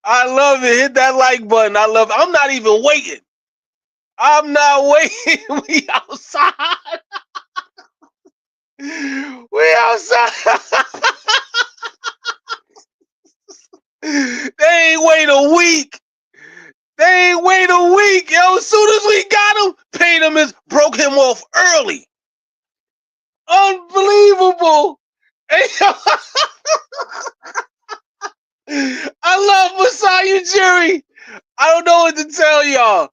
I love it. Hit that like button. I love it. I'm not even waiting. I'm not waiting. We outside. We outside. They ain't wait a week. They ain't wait a week, yo. As soon as we got him, paid him his, broke him off early. Unbelievable. Hey, yo, I love Masai Ujiri. I don't know what to tell y'all.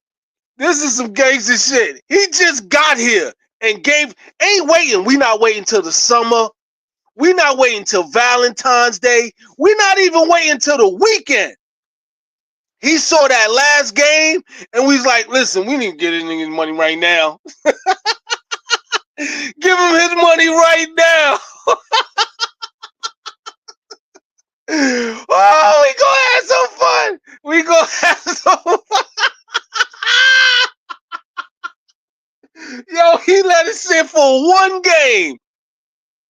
This is some gangster shit. He just got here and ain't waiting. We not waiting till the summer. We not waiting till Valentine's Day. We not even waiting till the weekend. He saw that last game and we was like, listen, we need to get his nigga's money right now. Give him his money right now. Oh, we gonna have some fun. We gonna have some fun. Yo, he let it sit for one game.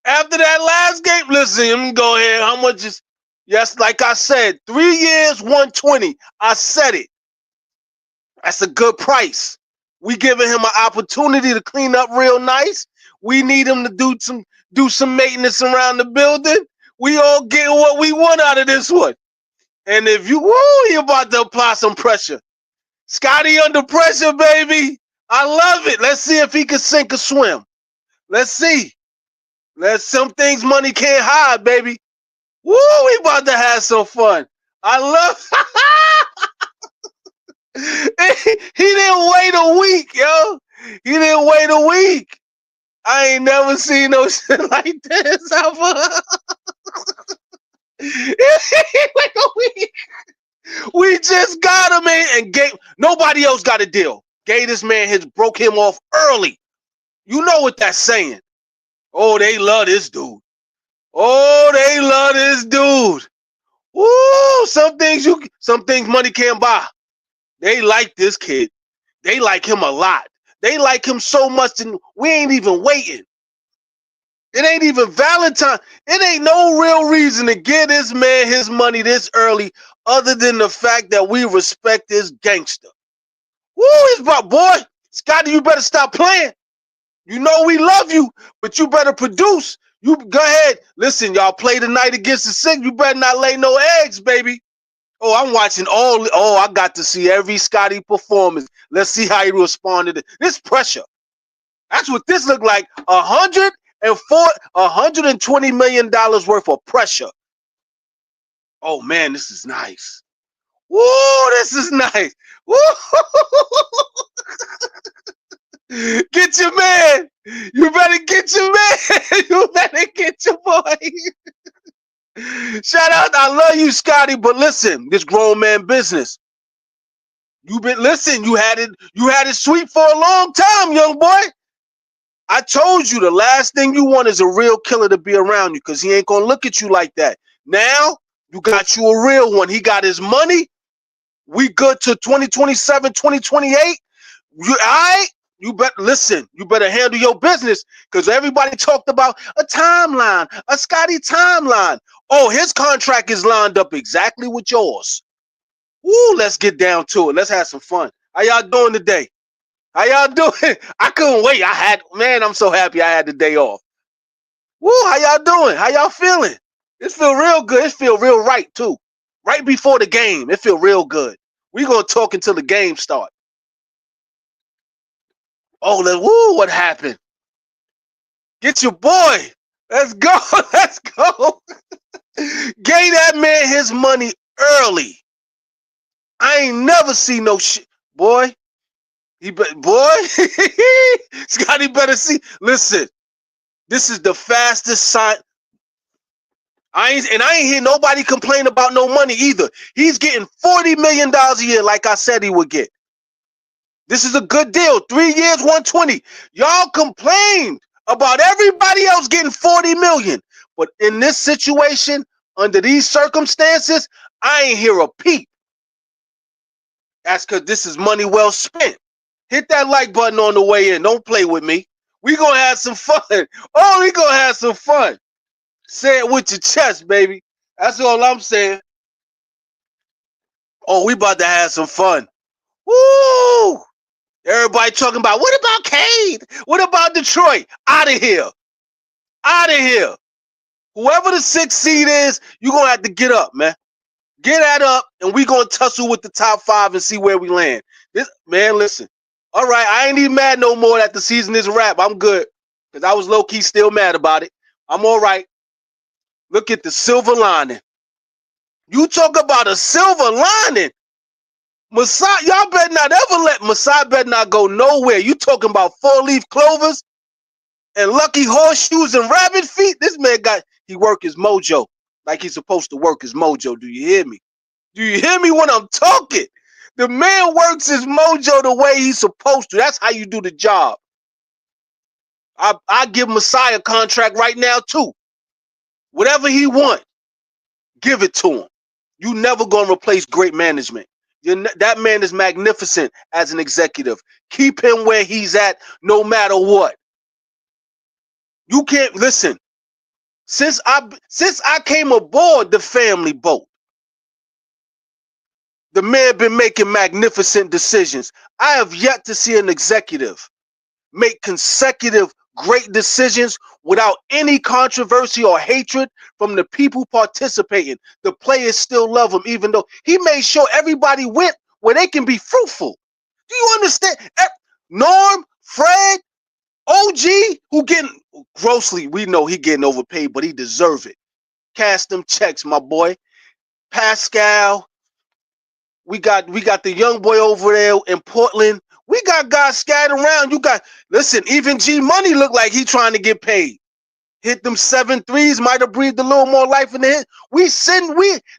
After that last game, listen, let me go ahead. How much is, yes, like I said, 3 years, 120. I said it. That's a good price. We giving him an opportunity to clean up real nice. We need him to do some maintenance around the building. We all getting what we want out of this one. And if you about to apply some pressure. Scottie under pressure, baby. I love it. Let's see if he can sink or swim. Let's see. Some things money can't hide, baby. Woo, we about to have some fun. I love he didn't wait a week, yo. He didn't wait a week. I ain't never seen no shit like this ever. He wait a week. We just got him in and gave nobody else got a deal. Gave this man broke him off early. You know what that's saying. Oh, they love this dude. Oh, they love this dude. Woo! Some things money can't buy. They like this kid. They like him a lot. They like him so much, and we ain't even waiting. It ain't even Valentine. It ain't no real reason to give this man his money this early, other than the fact that we respect this gangster. Woo! It's about boy, Scottie. You better stop playing. You know we love you, but you better produce. You go ahead. Listen, y'all play tonight against the Six. You better not lay no eggs, baby. Oh, I'm watching all. Oh, I got to see every Scottie performance. Let's see how he responded. This pressure. That's what this looked like. $120 million worth of pressure. Oh man, this is nice. Woo, this is nice. Woo! Get your man. You better get your man. You better get your boy. Shout out. I love you, Scottie, but listen, this grown man business. You had it sweet for a long time, young boy. I told you the last thing you want is a real killer to be around you because he ain't gonna look at you like that. Now you got you a real one. He got his money. We good to 2027, 2028. You all right? You better listen. You better handle your business because everybody talked about a timeline, a Scottie timeline. Oh, his contract is lined up exactly with yours. Woo, let's get down to it. Let's have some fun. How y'all doing today? How y'all doing? I couldn't wait. I'm so happy I had the day off. Woo, how y'all doing? How y'all feeling? It feel real good. It feel real right too. Right before the game, it feel real good. We gonna talk until the game start. Oh, woo, what happened? Get your boy. Let's go. Let's go. Gave that man his money early. I ain't never seen no shit. Boy, Scottie better see. Listen, this is the fastest sign. I ain't hear nobody complain about no money either. He's getting $40 million a year, like I said he would get. This is a good deal. 3 years, 120. Y'all complained about everybody else getting 40 million. But in this situation, under these circumstances, I ain't hear a peep. That's because this is money well spent. Hit that like button on the way in. Don't play with me. We gonna have some fun. Oh, we gonna have some fun. Say it with your chest, baby. That's all I'm saying. Oh, we about to have some fun. Woo! Everybody talking about, what about Cade? What about Detroit? Out of here. Out of here. Whoever the 6th seed is, you're going to have to get up, man. Get that up, and we going to tussle with the top 5 and see where we land. This man, listen. All right, I ain't even mad no more that the season is a wrap. I'm good, because I was low-key still mad about it. I'm all right. Look at the silver lining. You talk about a silver lining. Masai, y'all better not ever let Masai better not go nowhere. You talking about 4-leaf clovers and lucky horseshoes and rabbit feet? This man he work his mojo like he's supposed to work his mojo. Do you hear me? Do you hear me when I'm talking? The man works his mojo the way he's supposed to. That's how you do the job. I give Masai a contract right now too. Whatever he want, give it to him. You never gonna replace great management. That man is magnificent as an executive. Keep him where he's at no matter what. You can't listen. Since I came aboard the family boat, the man been making magnificent decisions. I have yet to see an executive make consecutive great decisions without any controversy or hatred from the people participating. The players still love him, even though he made sure everybody went where they can be fruitful. Do you understand? Norm, Fred, OG, who getting grossly, we know he getting overpaid, but he deserve it. Cash them checks, my boy. Pascal, we got the young boy over there in Portland. We got guys scattered around. Listen, even G Money look like he trying to get paid. Hit them 7 threes, might have breathed a little more life in the hit.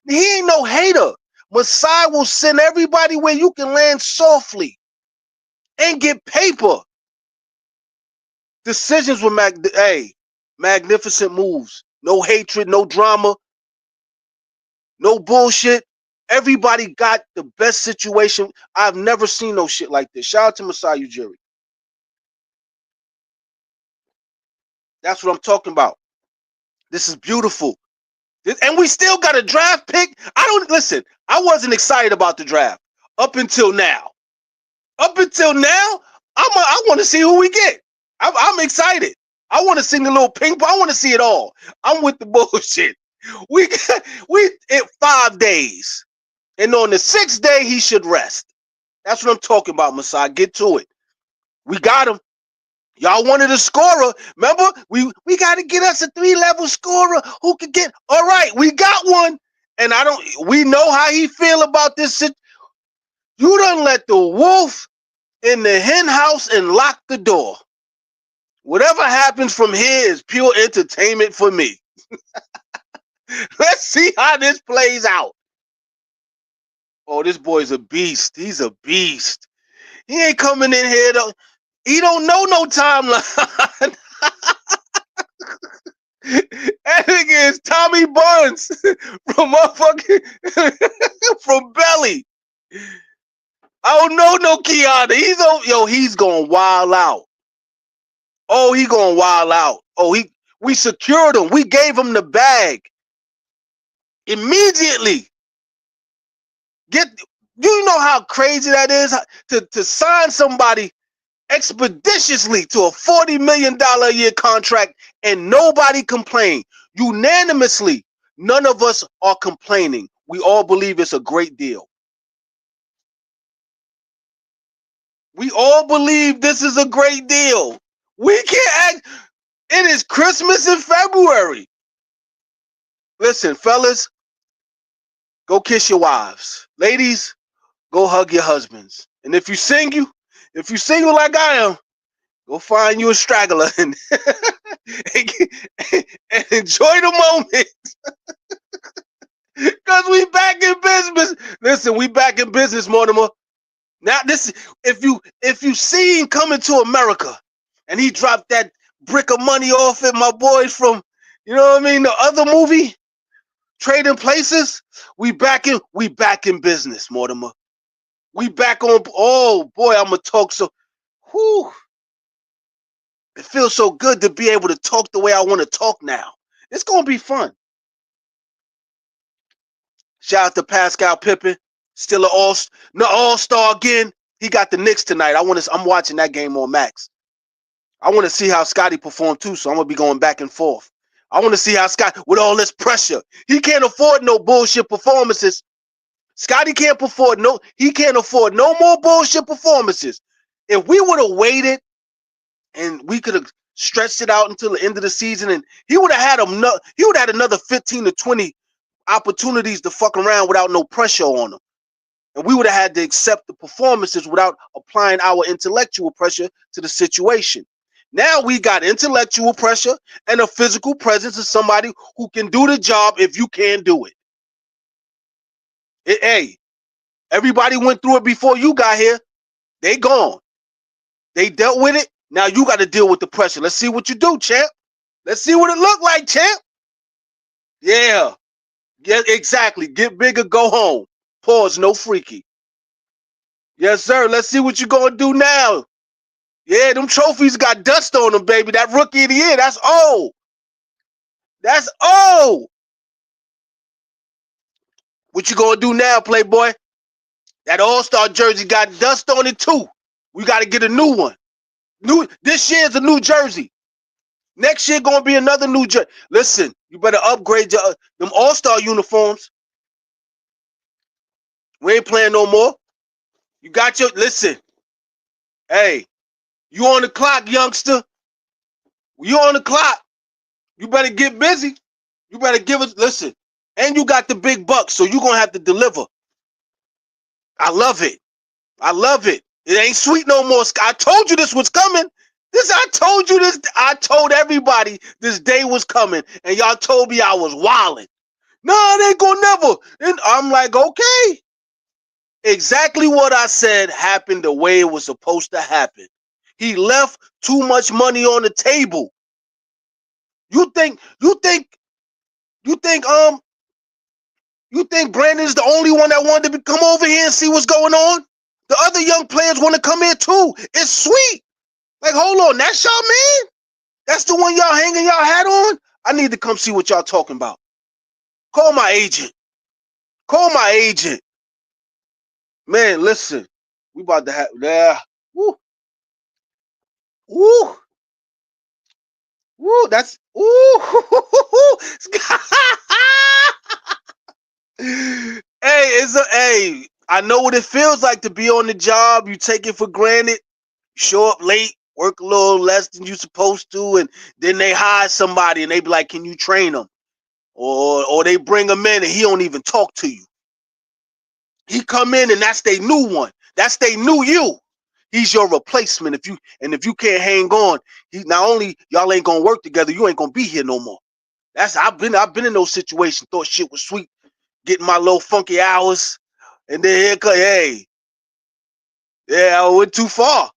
He ain't no hater. Masai will send everybody where you can land softly and get paper. Decisions were magnificent moves. No hatred, no drama, no bullshit. Everybody got the best situation. I've never seen no shit like this. Shout out to Masai Ujiri. That's what I'm talking about. This is beautiful. And we still got a draft pick. I wasn't excited about the draft up until now. Up until now, I want to see who we get. I'm excited. I want to see the little ping pong. I want to see it all. I'm with the bullshit. We 5 days. And on the 6th day, he should rest. That's what I'm talking about, Masai. Get to it. We got him. Y'all wanted a scorer. Remember? We got to get us a 3-level scorer who could get. All right, we got one. And we know how he feel about this. You done let the wolf in the hen house and lock the door. Whatever happens from here is pure entertainment for me. Let's see how this plays out. Oh, this boy's a beast. He's a beast. He ain't coming in here though. He don't know no timeline. That nigga is Tommy Barnes from motherfucking from Belly. I don't know no Keanu. He's going wild out. Oh, he going wild out. Oh, we secured him. We gave him the bag immediately. You know how crazy that is to sign somebody expeditiously to a $40 million a year contract and nobody complained. Unanimously, none of us are complaining. We all believe it's a great deal. We all believe this is a great deal. We can't act. It is Christmas in February. Listen, fellas, go kiss your wives. Ladies, go hug your husbands. And if you single like I am, go find you a straggler and enjoy the moment. Because we back in business. Listen, we back in business, Mortimer. Now if you see him coming to America and he dropped that brick of money off at my boys from, you know what I mean, the other movie, Trading Places, we back in business, Mortimer. We back on. Oh boy, I'm gonna talk so. Whew. It feels so good to be able to talk the way I want to talk now. It's gonna be fun. Shout out to Pascal Pippen. Still an all-star again. He got the Knicks tonight. I'm watching that game on Max. I want to see how Scottie performed too, so I'm gonna be going back and forth. I want to see how Scott, with all this pressure, he can't afford no bullshit performances. Scottie can't afford he can't afford no more bullshit performances. If we would have waited and we could have stretched it out until the end of the season, and he would have had another 15 to 20 opportunities to fuck around without no pressure on him. And we would have had to accept the performances without applying our intellectual pressure to the situation. Now we got intellectual pressure and a physical presence of somebody who can do the job if you can't do it. Hey, everybody went through it before you got here. They gone. They dealt with it. Now you got to deal with the pressure. Let's see what you do, champ. Let's see what it look like, champ. Yeah. Yeah, exactly. Get bigger, go home. Pause, no freaky. Yes, sir. Let's see what you're going to do now. Yeah, them trophies got dust on them, baby. That rookie of the year, that's old. That's old. What you going to do now, Playboy? That all-star jersey got dust on it, too. We got to get a new one. This year's a new jersey. Next year going to be another new jersey. Listen, you better upgrade them all-star uniforms. We ain't playing no more. You got listen. Hey, you on the clock, youngster. You on the clock. You better get busy. You better give us, listen. And you got the big bucks, so you're going to have to deliver. I love it. I love it. It ain't sweet no more. I told you this was coming. I told you this. I told everybody this day was coming, and y'all told me I was wilding. No, they gonna never. And I'm like, okay. Exactly what I said happened the way it was supposed to happen. He left too much money on the table. You think Brandon's the only one that wanted to come over here and see what's going on? The other young players want to come in too. It's sweet. Like, hold on, that's y'all man? That's the one y'all hanging y'all hat on? I need to come see what y'all talking about. Call my agent. Call my agent. Man, listen. We about to have, yeah. Woo. Woo. Woo. That's, woo. Hey, I know what it feels like to be on the job. You take it for granted. Show up late, work a little less than you're supposed to, and then they hire somebody and they be like, can you train them? Or they bring him in and he don't even talk to you. He come in and that's their new one. That's their new you. He's your replacement. If you can't hang on, he not only y'all ain't gonna work together, you ain't gonna be here no more. I've been in those situations, thought shit was sweet, getting my little funky hours, and then here come, hey, yeah, I went too far.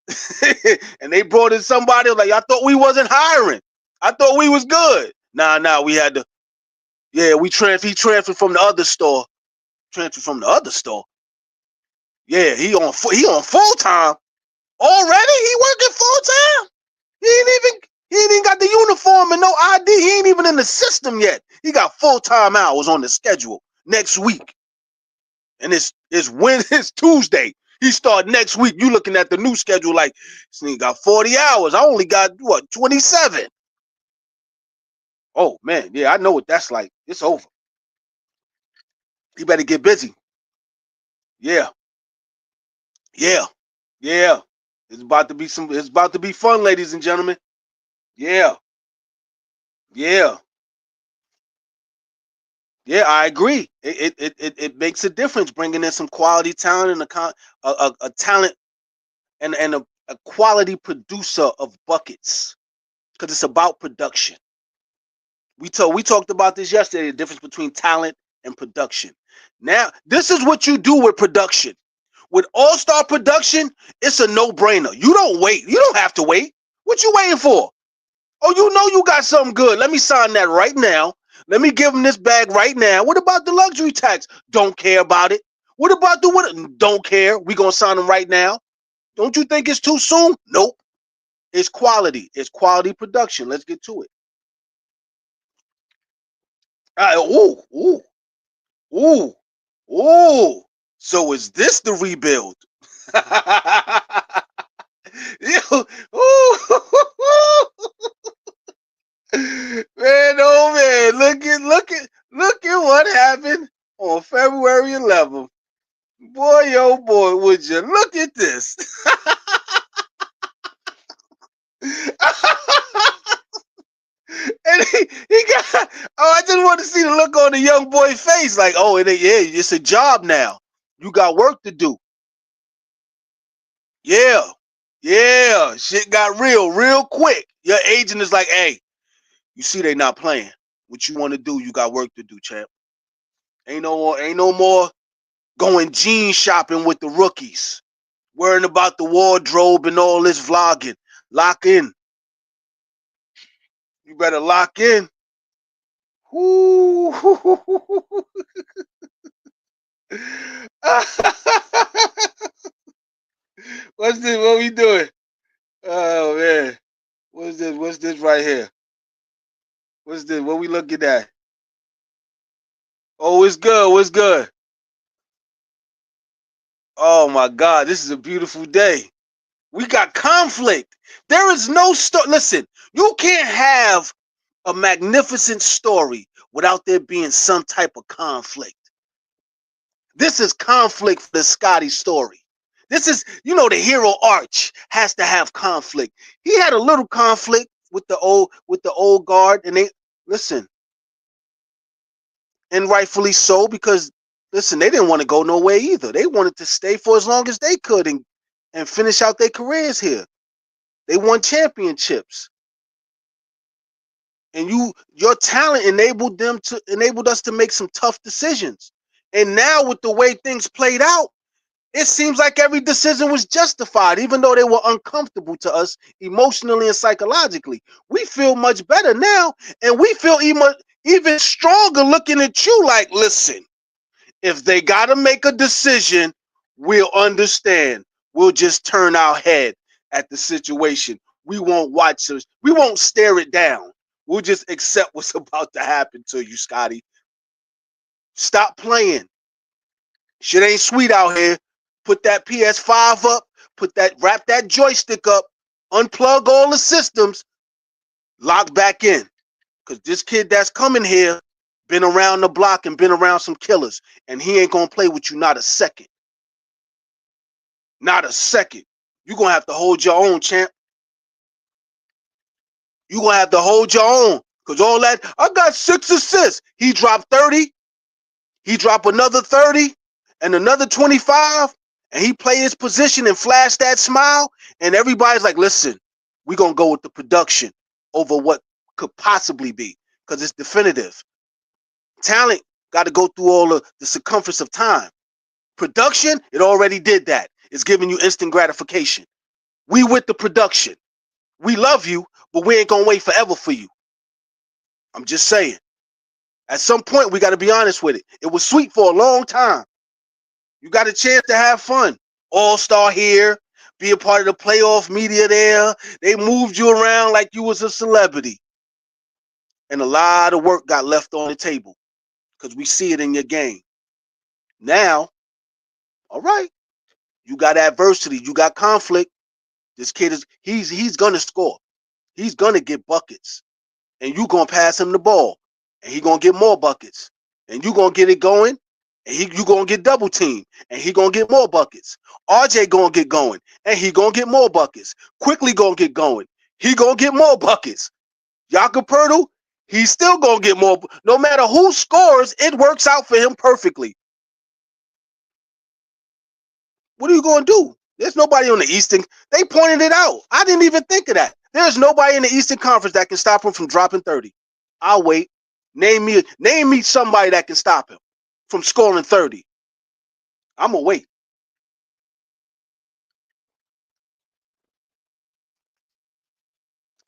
And they brought in somebody like, I thought we wasn't hiring. I thought we was good. Nah, we had to, yeah, he transferred from the other store. Transferred from the other store. Yeah, he on full time. Already? He working full time? He ain't even got the uniform and no ID. He ain't even in the system yet. He got full-time hours on the schedule next week. And it's Tuesday. He start next week. You looking at the new schedule like, this nigga got 40 hours. I only got, 27? Oh, man. Yeah, I know what that's like. It's over. He better get busy. Yeah. Yeah. Yeah. It's about to be fun, ladies and gentlemen. Yeah. Yeah. Yeah, I agree. It makes a difference bringing in some quality talent and a talent and a quality producer of buckets, because it's about production. We talked about this yesterday, the difference between talent and production. Now, this is what you do with production. With all-star production, it's a no-brainer. You don't wait. You don't have to wait. What you waiting for? Oh, you know you got something good. Let me sign that right now. Let me give him this bag right now. What about the luxury tax? Don't care about it. What about the what? Don't care. We gonna sign him right now. Don't you think it's too soon? Nope. It's quality. It's quality production. Let's get to it. Ooh, ooh, ooh, ooh. So is this the rebuild? Yo, ooh, man, oh man, look at what happened on February 11th. Boy, oh boy, would you look at this? And he got. Oh, I just want to see the look on the young boy's face. Like, oh, yeah, it's a job now. You got work to do. Yeah, yeah. Shit got real quick. Your agent is like, hey, you see they not playing. What you want to do? You got work to do, champ. Ain't no more going jean shopping with the rookies. Worrying about the wardrobe and all this vlogging. Lock in. You better lock in. Ooh. What's this? What we doing? Oh man. What's this? What's this right here? What's this? What we looking at? Oh, it's good. What's good? Oh my God, this is a beautiful day. We got conflict. There is no listen, you can't have a magnificent story without there being some type of conflict. This is conflict for the Scottie story. This is, the hero arch has to have conflict. He had a little conflict with the old guard, and they listen, and rightfully so, because listen, they didn't want to go nowhere either. They wanted to stay for as long as they could and finish out their careers here. They won championships. And your talent enabled us to make some tough decisions. And now with the way things played out, it seems like every decision was justified, even though they were uncomfortable to us emotionally and psychologically. We feel much better now, and we feel even stronger looking at you like, listen, if they got to make a decision, we'll understand. We'll just turn our head at the situation. We won't watch us. We won't stare it down. We'll just accept what's about to happen to you, Scottie. Stop playing. Shit ain't sweet out here. Put that PS5 up. Wrap that joystick up. Unplug all the systems. Lock back in. Because this kid that's coming here been around the block and been around some killers. And he ain't going to play with you not a second. Not a second. You're going to have to hold your own, champ. You're going to have to hold your own. Because all that, I got 6 assists. He dropped 30. He dropped another 30 and another 25. And he play his position and flash that smile. And everybody's like, listen, we're going to go with the production over what could possibly be. Because it's definitive. Talent got to go through all of the circumference of time. Production, it already did that. It's giving you instant gratification. We with the production. We love you, but we ain't gonna wait forever for you. I'm just saying. At some point, we got to be honest with it. It was sweet for a long time. You got a chance to have fun. All-star here, be a part of the playoff media there. They moved you around like you was a celebrity. And a lot of work got left on the table because we see it in your game. Now, all right, you got adversity. You got conflict. This kid he's going to score. He's going to get buckets. And you going to pass him the ball. And he going to get more buckets. And you going to get it going. And you going to get double teamed. And he going to get more buckets. RJ going to get going. And he going to get more buckets. Quickly going to get going. He going to get more buckets. Jakob Poeltl, he's still going to get more. No matter who scores, it works out for him perfectly. What are you going to do? There's nobody on the Eastern. They pointed it out. I didn't even think of that. There's nobody in the Eastern Conference that can stop him from dropping 30. I'll wait. Name me somebody that can stop him from scoring 30. I'm gonna wait.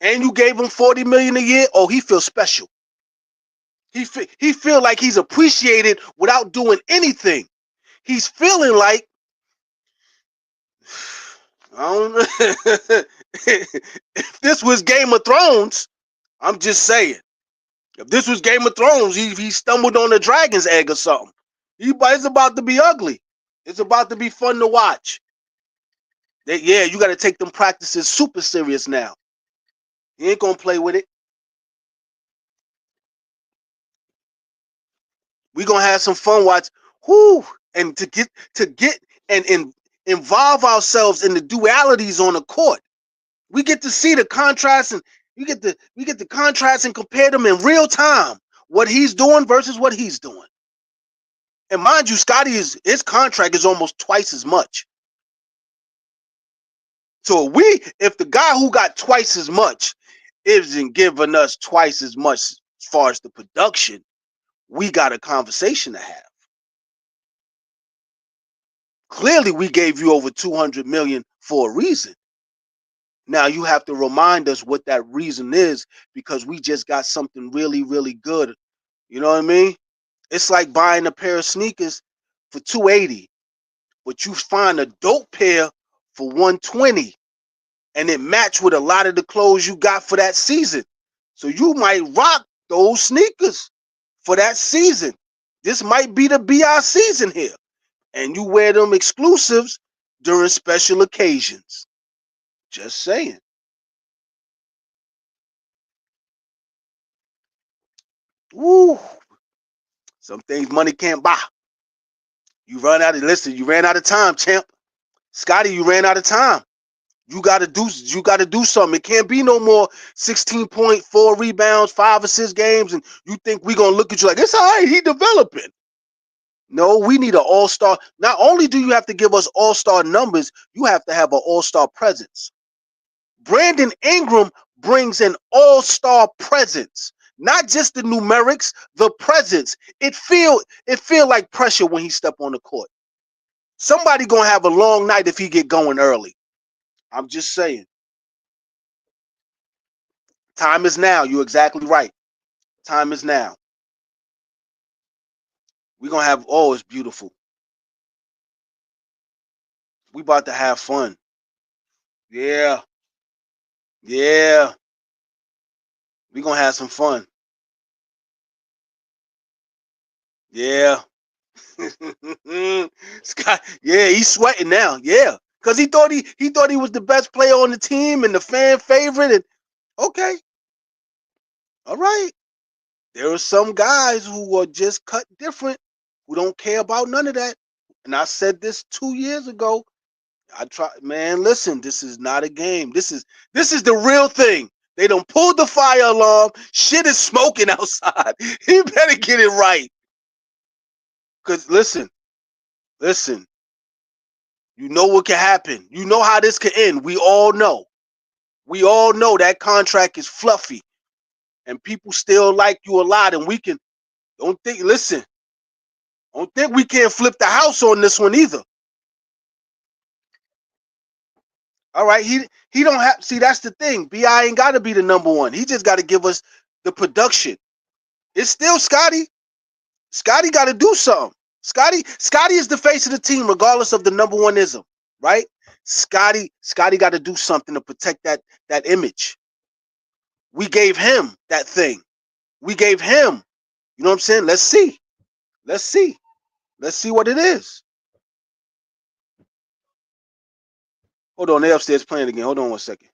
And you gave him $40 million a year. Oh, he feels special. He feel like he's appreciated without doing anything. He's feeling like I don't know. If this was Game of Thrones, I'm just saying. If this was Game of Thrones, he stumbled on a dragon's egg or something. It's about to be ugly. It's about to be fun to watch. Yeah, you got to take them practices super serious now. You ain't gonna play with it. We gonna have some fun watch. Whoo! And to get and involve ourselves in the dualities on the court. We get to see the contrast and we get the contrast and compare them in real time. What he's doing versus what he's doing. And mind you, his contract is almost twice as much. So if the guy who got twice as much isn't giving us twice as much as far as the production, we got a conversation to have. Clearly, we gave you over 200 million for a reason. Now you have to remind us what that reason is because we just got something really, really good. You know what I mean? It's like buying a pair of sneakers for 280, but you find a dope pair for 120, and it match with a lot of the clothes you got for that season. So you might rock those sneakers for that season. This might be the BI season here. And you wear them exclusives during special occasions. Just saying. Woo. Some things money can't buy. You ran out of time, champ. Scottie, you ran out of time. You gotta do something. It can't be no more 16.4 rebounds, 5 assist games, and you think we gonna look at you like it's all right, he developing. No, we need an all-star. Not only do you have to give us all-star numbers, you have to have an all-star presence. Brandon Ingram brings an all-star presence, not just the numerics, the presence. It feel like pressure when he step on the court. Somebody gonna have a long night if he get going early. I'm just saying. Time is now. You're exactly right. Time is now. We're gonna have it's beautiful. We about to have fun. Yeah. Yeah. We're gonna have some fun. Yeah. Scott, yeah, he's sweating now. Yeah. Because he thought he was the best player on the team and the fan favorite. And okay, all right. There are some guys who are just cut different, who don't care about none of that. And I said this 2 years ago. I try, man. Listen, this is not a game. This is the real thing. They don't pull the fire alarm. Shit is smoking outside. He better get it right. Cause listen. You know what can happen. You know how this can end. We all know. We all know that contract is fluffy, and people still like you a lot. And we can don't think. Listen, don't think we can't flip the house on this one either. All right, he don't have. See, that's the thing. Bi ain't got to be the number one. He just got to give us the production. It's still Scottie. Scottie got to do something. Scottie is the face of the team, regardless of the number one ism, right? Scottie got to do something to protect that image. We gave him that thing. We gave him. You know what I'm saying? Let's see. Let's see. Let's see what it is. Hold on, they upstairs playing again. Hold on 1 second.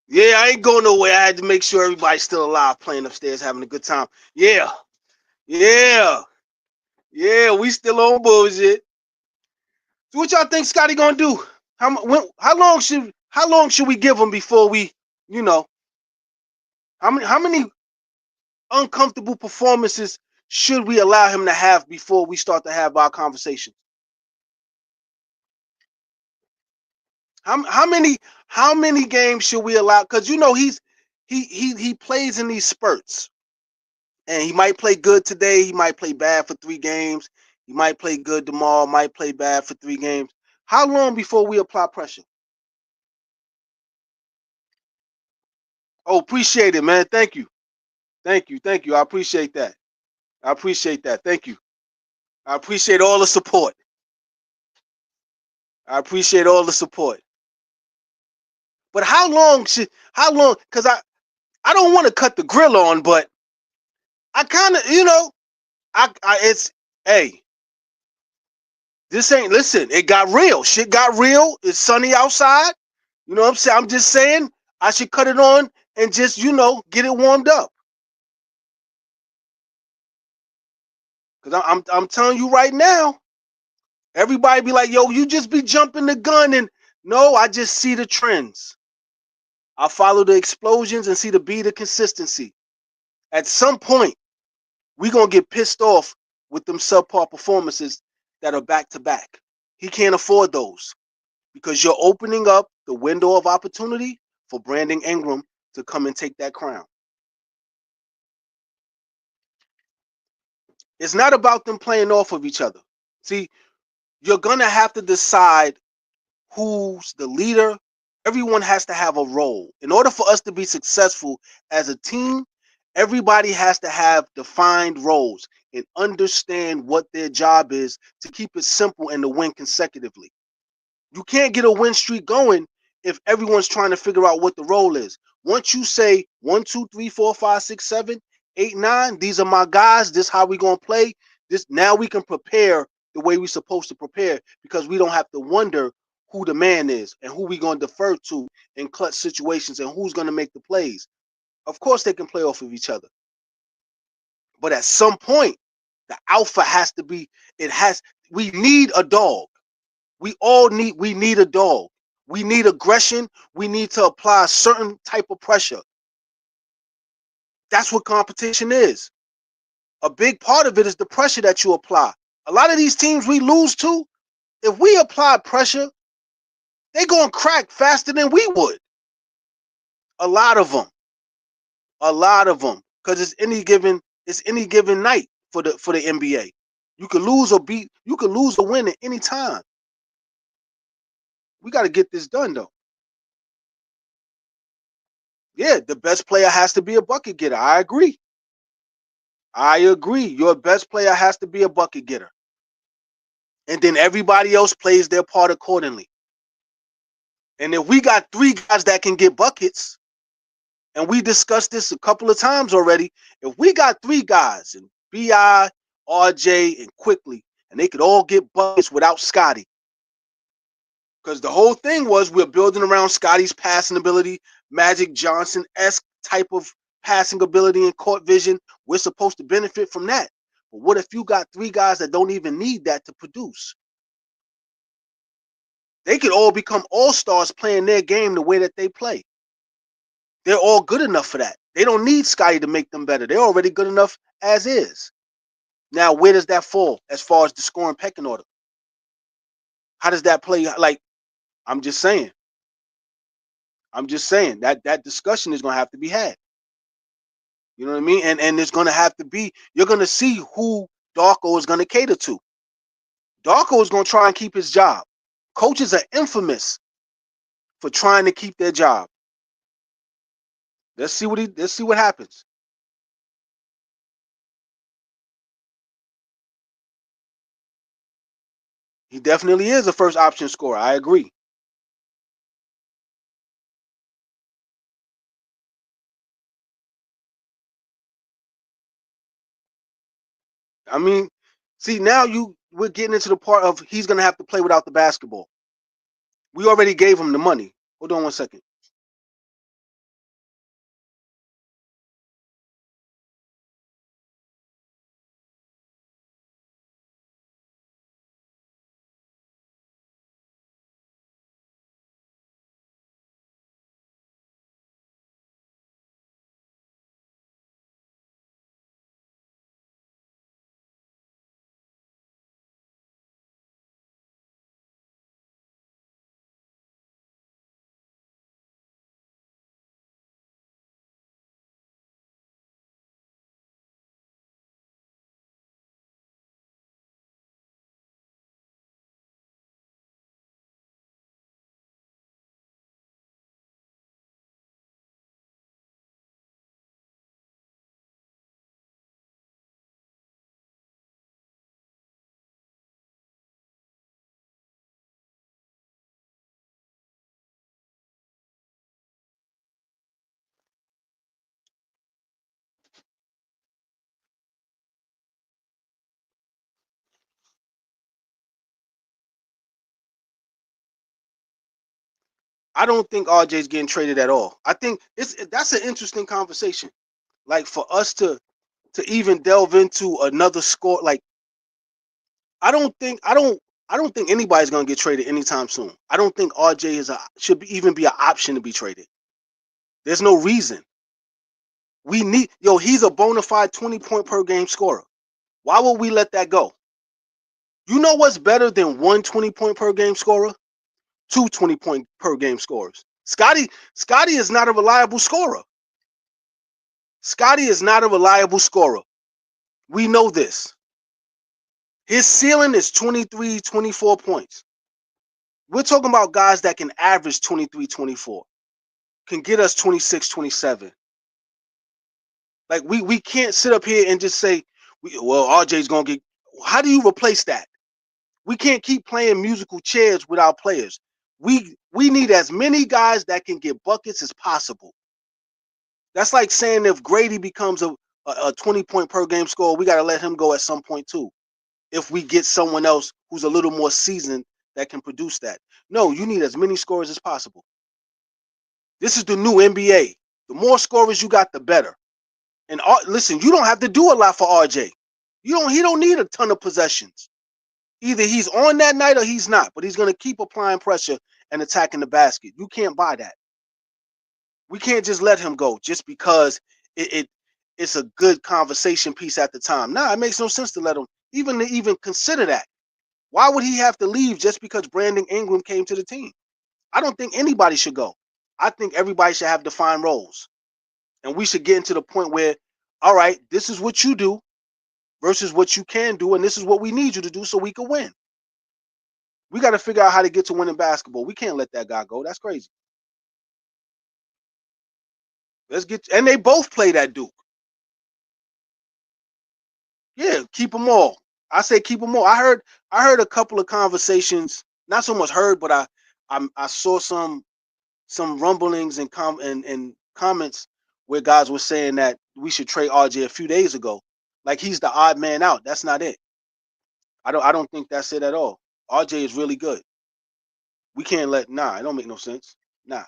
Yeah, I ain't going nowhere. I had to make sure everybody's still alive, playing upstairs, having a good time. Yeah, yeah, yeah. We still on bullshit. So what y'all think Scottie gonna do? How long should we give him before we, you know, how many uncomfortable performances should we allow him to have before we start to have our conversation? How many games should we allow? Because he plays in these spurts, and he might play good today. He might play bad for 3 games. He might play good tomorrow. Might play bad for 3 games. How long before we apply pressure? Oh, appreciate it, man. Thank you, thank you, thank you. I appreciate that. I appreciate that. Thank you. I appreciate all the support. I appreciate all the support. But how long? Because I don't want to cut the grill on, but I kind of, it's, hey, this ain't, listen, it got real. Shit got real. It's sunny outside. You know what I'm saying? I'm just saying I should cut it on and just, get it warmed up. Because I'm telling you right now, everybody be like, yo, you just be jumping the gun. And no, I just see the trends. I follow the explosions and see the beat of consistency. At some point, we going to get pissed off with them subpar performances that are back to back. He can't afford those because you're opening up the window of opportunity for Brandon Ingram to come and take that crown. It's not about them playing off of each other. See, you're going to have to decide who's the leader. Everyone has to have a role. In order for us to be successful as a team, everybody has to have defined roles and understand what their job is to keep it simple and to win consecutively. You can't get a win streak going if everyone's trying to figure out what the role is. Once you say 1, 2, 3, 4, 5, 6, 7, 8, 9, these are my guys. This is how we gonna play. This now we can prepare the way we're supposed to prepare because we don't have to wonder who the man is and who we gonna defer to in clutch situations and who's gonna make the plays. Of course, they can play off of each other, but at some point, the alpha has to be. It has. We need a dog. We need a dog. We need aggression. We need to apply a certain type of pressure. That's what competition is. A big part of it is the pressure that you apply. A lot of these teams we lose to, if we apply pressure, they're going to crack faster than we would. A lot of them. A lot of them. Because it's any given night for the NBA. You could lose or win at any time. We got to get this done though. Yeah, the best player has to be a bucket getter. I agree. I agree. Your best player has to be a bucket getter. And then everybody else plays their part accordingly. And if we got 3 guys that can get buckets, and we discussed this a couple of times already, if we got 3 guys, and BI, RJ, and Quickly, and they could all get buckets without Scottie. Because the whole thing was we're building around Scottie's passing ability, Magic Johnson-esque type of passing ability and court vision. We're supposed to benefit from that. But what if you got 3 guys that don't even need that to produce? They could all become all-stars playing their game the way that they play. They're all good enough for that. They don't need Scottie to make them better. They're already good enough as is. Now, where does that fall as far as the scoring pecking order? How does that play? Like, I'm just saying. That discussion is going to have to be had. You know what I mean? And it's going to have to be, you're going to see who Darko is going to cater to. Darko is going to try and keep his job. Coaches are infamous for trying to keep their job. Let's see what happens. He definitely is a first option scorer. I agree. I mean, see now we're getting into the part of he's going to have to play without the basketball. We already gave him the money. Hold on 1 second. I don't think RJ's getting traded at all. I think that's an interesting conversation. Like for us to even delve into another score, like I don't think anybody's gonna get traded anytime soon. I don't think RJ should even be an option to be traded. There's no reason. He's a bona fide 20-point per game scorer. Why would we let that go? You know what's better than one 20-point per game scorer? Two 20-point per game scorers. Scottie is not a reliable scorer. Scottie is not a reliable scorer. We know this. His ceiling is 23, 24 points. We're talking about guys that can average 23, 24, can get us 26, 27. Like we can't sit up here and just say, well, RJ's gonna get. How do you replace that? We can't keep playing musical chairs with our players. We need as many guys that can get buckets as possible. That's like saying if Grady becomes a 20-point per game scorer, we got to let him go at some point too. If we get someone else who's a little more seasoned that can produce that. No, you need as many scorers as possible. This is the new NBA. The more scorers you got, the better. And listen, you don't have to do a lot for RJ. He don't need a ton of possessions. Either he's on that night or he's not, but he's going to keep applying pressure and attacking the basket. You can't buy that. We can't just let him go just because it's a good conversation piece at the time. Nah, it makes no sense to let him even consider that. Why would he have to leave just because Brandon Ingram came to the team? I don't think anybody should go. I think everybody should have defined roles. And we should get into the point where, all right, this is what you do versus what you can do, and this is what we need you to do so we can win. We got to figure out how to get to winning basketball. We can't let that guy go. That's crazy. And they both play that Duke. Yeah, keep them all. I say keep them all. I heard a couple of conversations, not so much heard, but I saw some rumblings and comments where guys were saying that we should trade RJ a few days ago. Like he's the odd man out. That's not it. I don't think that's it at all. RJ is really good. We can't it don't make no sense. Nah.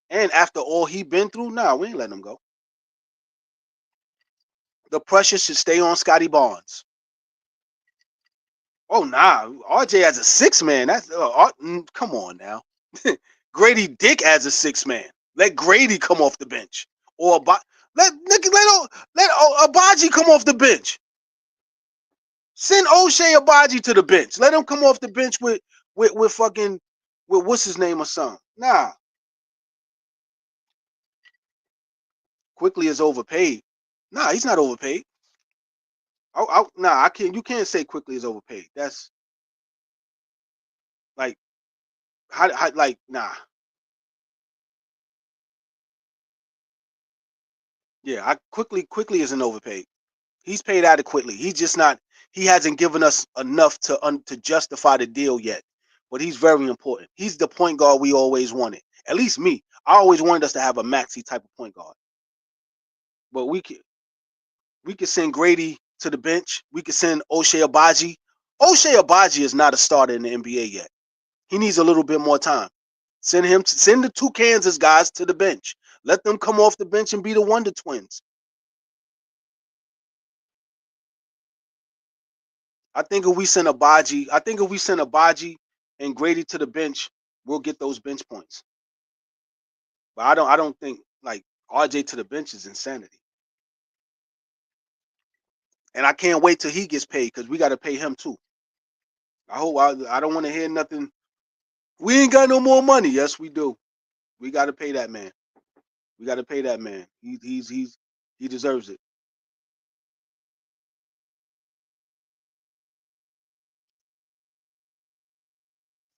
And after all he been through, we ain't letting him go. The pressure should stay on Scottie Barnes. Oh RJ as a 6-man. That's come on now. Grady Dick as a 6-man. Let Grady come off the bench, or let Abaji come off the bench. Send O'Shea Abaji to the bench. Let him come off the bench with what's his name or something. Nah. Quickly is overpaid. Nah, he's not overpaid. I can't. You can't say Quickly is overpaid. That's like how like nah. Yeah, Quickly isn't overpaid. He's paid adequately. He's just not. He hasn't given us enough to justify the deal yet. But he's very important. He's the point guard we always wanted. At least me. I always wanted us to have a Maxey type of point guard. But we could send Grady to the bench. We could send O'Shea Abaji. O'Shea Abaji is not a starter in the NBA yet. He needs a little bit more time. Send the two Kansas guys to the bench. Let them come off the bench and be the Wonder Twins. I think if we send Abaji and Grady to the bench, we'll get those bench points. But I don't think like RJ to the bench is insanity. And I can't wait till he gets paid because we got to pay him too. I don't want to hear nothing. We ain't got no more money. Yes, we do. We got to pay that man. We got to pay that man. He deserves it.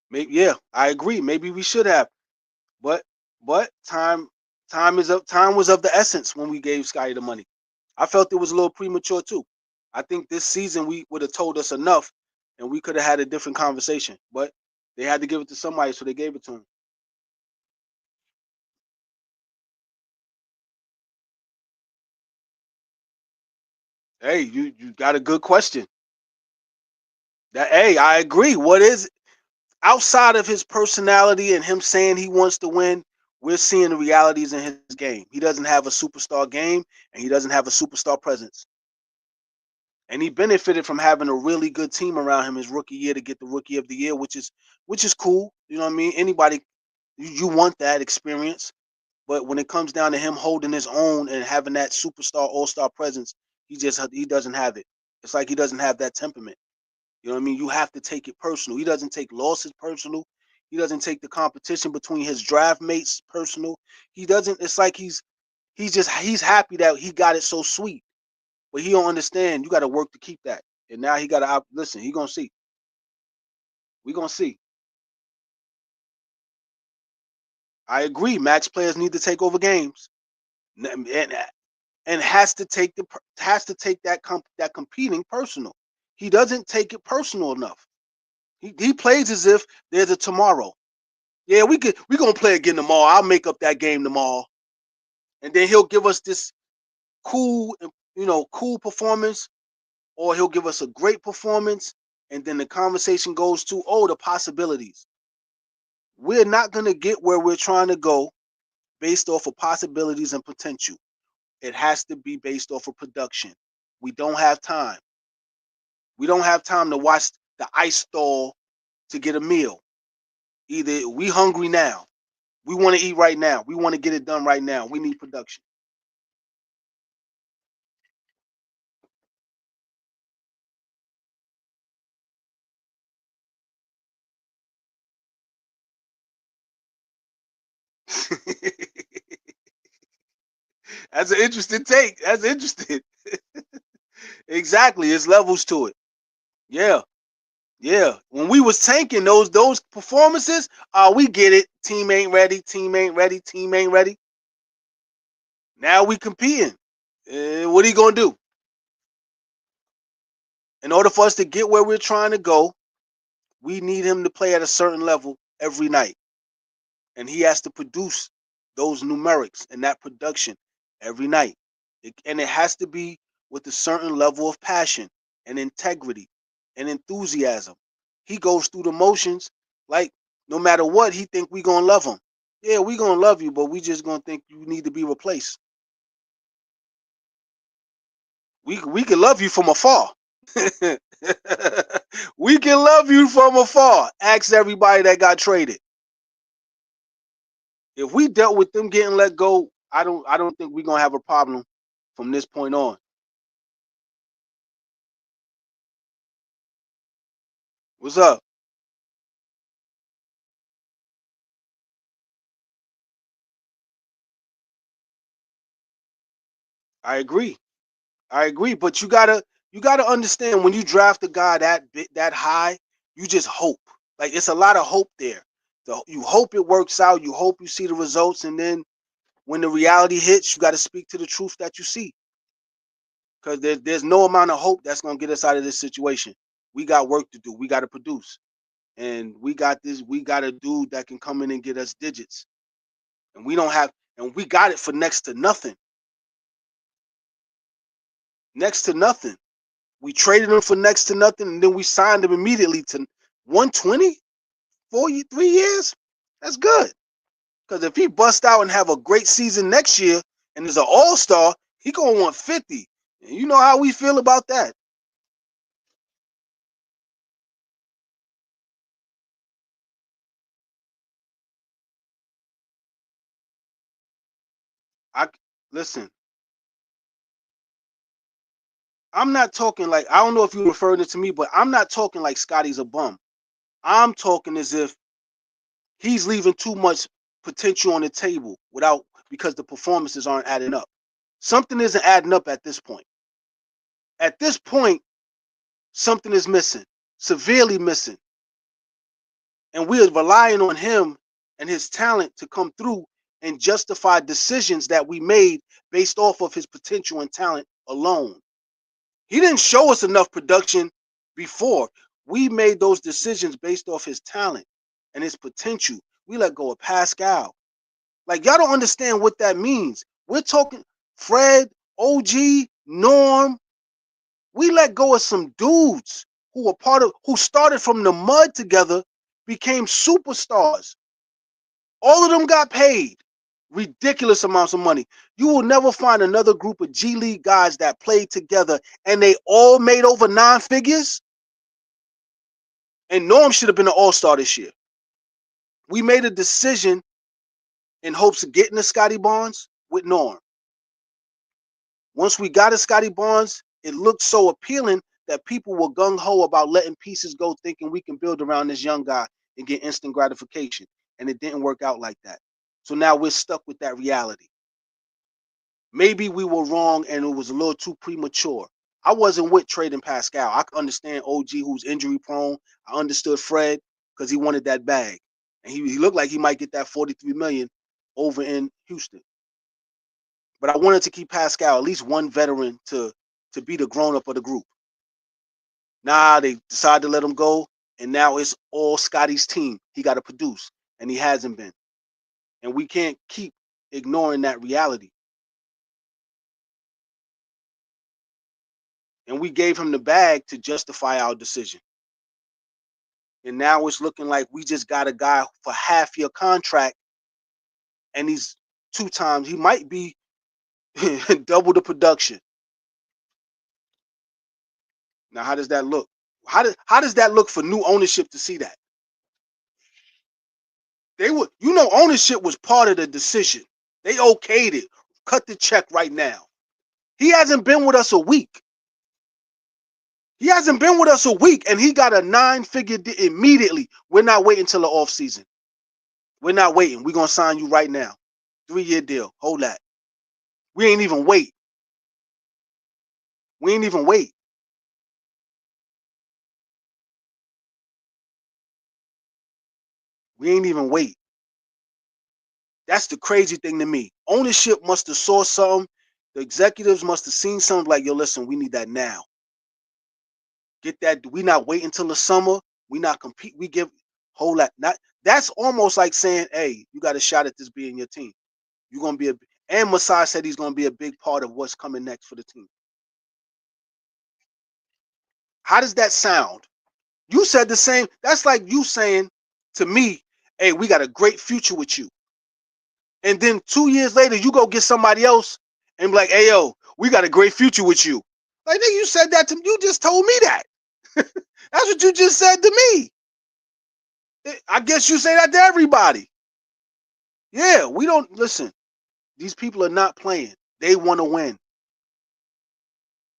Maybe I agree. Maybe we should have. But time was of the essence when we gave Scottie the money. I felt it was a little premature too. I think this season we would have told us enough and we could have had a different conversation. But they had to give it to somebody, so they gave it to him. Hey, you got a good question. I agree. outside of his personality and him saying he wants to win, we're seeing the realities in his game. He doesn't have a superstar game, and he doesn't have a superstar presence. And he benefited from having a really good team around him his rookie year to get the rookie of the year, which is cool. You know what I mean? Anybody, you want that experience. But when it comes down to him holding his own and having that superstar all-star presence, he doesn't have it. It's like he doesn't have that temperament. You know what I mean? You have to take it personal. He doesn't take losses personal. He doesn't take the competition between his draft mates personal. He doesn't. It's like he's happy that he got it so sweet, but he don't understand. You got to work to keep that. And now he got to listen. He gonna see. We gonna see. I agree. Max players need to take over games, and has to take that competing personal. He doesn't take it personal enough. He plays as if there's a tomorrow. Yeah, we gonna play again tomorrow. I'll make up that game tomorrow, and then he'll give us this cool, cool performance, or he'll give us a great performance, and then the conversation goes to, oh, the possibilities. We're not gonna get where we're trying to go based off of possibilities and potential. It has to be based off of production. We don't have time. We don't have time to watch the ice thaw to get a meal. Either we hungry now. We want to eat right now. We want to get it done right now. We need production. That's an interesting take. That's interesting. Exactly. It's levels to it. Yeah. Yeah. When we was tanking those performances, we get it. Team ain't ready. Team ain't ready. Team ain't ready. Now we competing. What are you gonna do? In order for us to get where we're trying to go, we need him to play at a certain level every night. And he has to produce those numerics and that production every night. And it has to be with a certain level of passion and integrity and enthusiasm. He goes through the motions like no matter what, he think we gonna love him. Yeah, we gonna love you, but we just gonna think you need to be replaced. We can love you from afar. We can love you from afar. Ask everybody that got traded. If we dealt with them getting let go, I don't think we're gonna have a problem from this point on. What's up? I agree. I agree. But you gotta understand when you draft a guy that high, you just hope. Like it's a lot of hope there. So you hope it works out. You hope you see the results, and then when the reality hits, you got to speak to the truth that you see. Because there's no amount of hope that's gonna get us out of this situation. We got work to do. We got to produce, and we got this. We got a dude that can come in and get us digits, and we don't have, and we got it for next to nothing. Next to nothing. We traded him for next to nothing, and then we signed him immediately to 120, 3 years. That's good. Because if he bust out and have a great season next year and is an all-star, he gonna want 50. And you know how we feel about that. I listen. I'm not talking like I don't know if you're referring it to me, but I'm not talking like Scottie's a bum. I'm talking as if he's leaving too much potential on the table without because the performances aren't adding up. Something isn't adding up at this point. At this point, something is missing, severely missing. And we are relying on him and his talent to come through and justify decisions that we made based off of his potential and talent alone. He didn't show us enough production before. We made those decisions based off his talent and his potential. We let go of Pascal. Like, y'all don't understand what that means. We're talking Fred, OG, Norm. We let go of some dudes who started from the mud together became superstars. All of them got paid ridiculous amounts of money. You will never find another group of G League guys that played together and they all made over 9 figures. And Norm should have been an all-star this year. We made a decision in hopes of getting a Scottie Barnes with Norm. Once we got a Scottie Barnes, it looked so appealing that people were gung-ho about letting pieces go, thinking we can build around this young guy and get instant gratification. And it didn't work out like that. So now we're stuck with that reality. Maybe we were wrong and it was a little too premature. I wasn't with trading Pascal. I can understand OG who's injury prone. I understood Fred because he wanted that bag. And he looked like he might get that 43 million over in Houston. But I wanted to keep Pascal, at least one veteran to be the grown-up of the group. Nah, they decided to let him go, and now it's all Scottie's team. He got to produce, and he hasn't been. And we can't keep ignoring that reality. And we gave him the bag to justify our decision. And now it's looking like we just got a guy for half-year contract, and he's 2 times. He might be double the production. Now, how does that look? How does that look for new ownership to see that? They would, ownership was part of the decision. They okayed it. Cut the check right now. He hasn't been with us a week. He hasn't been with us a week, and he got a 9-figure deal immediately. We're not waiting till the offseason. We're not waiting. We're going to sign you right now. 3-year deal. Hold that. We ain't even wait. We ain't even wait. We ain't even wait. That's the crazy thing to me. Ownership must have saw something. The executives must have seen something like, yo, listen, we need that now. Get that. We not waiting until the summer. We not compete. We give whole lot. Not that's almost like saying, hey, you got a shot at this being your team. You're gonna be and Masai said he's gonna be a big part of what's coming next for the team. How does that sound? You said the same. That's like you saying to me, hey, we got a great future with you. And then 2 years later, you go get somebody else and be like, hey, yo, we got a great future with you. Like, you said that to me. You just told me that. That's what you just said to me. I guess you say that to everybody. Yeah, we don't listen. These people are not playing. They want to win.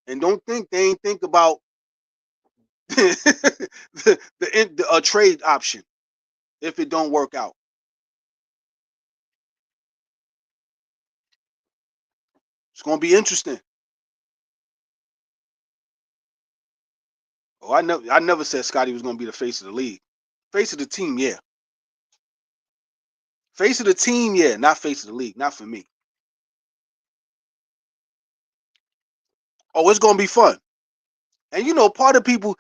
And don't think they ain't think about the trade option if it don't work out. It's gonna be interesting. Oh, I never said Scottie was gonna be the face of the league. Face of the team, yeah. Face of the team, yeah. Not face of the league. Not for me. Oh, it's gonna be fun. And part of people,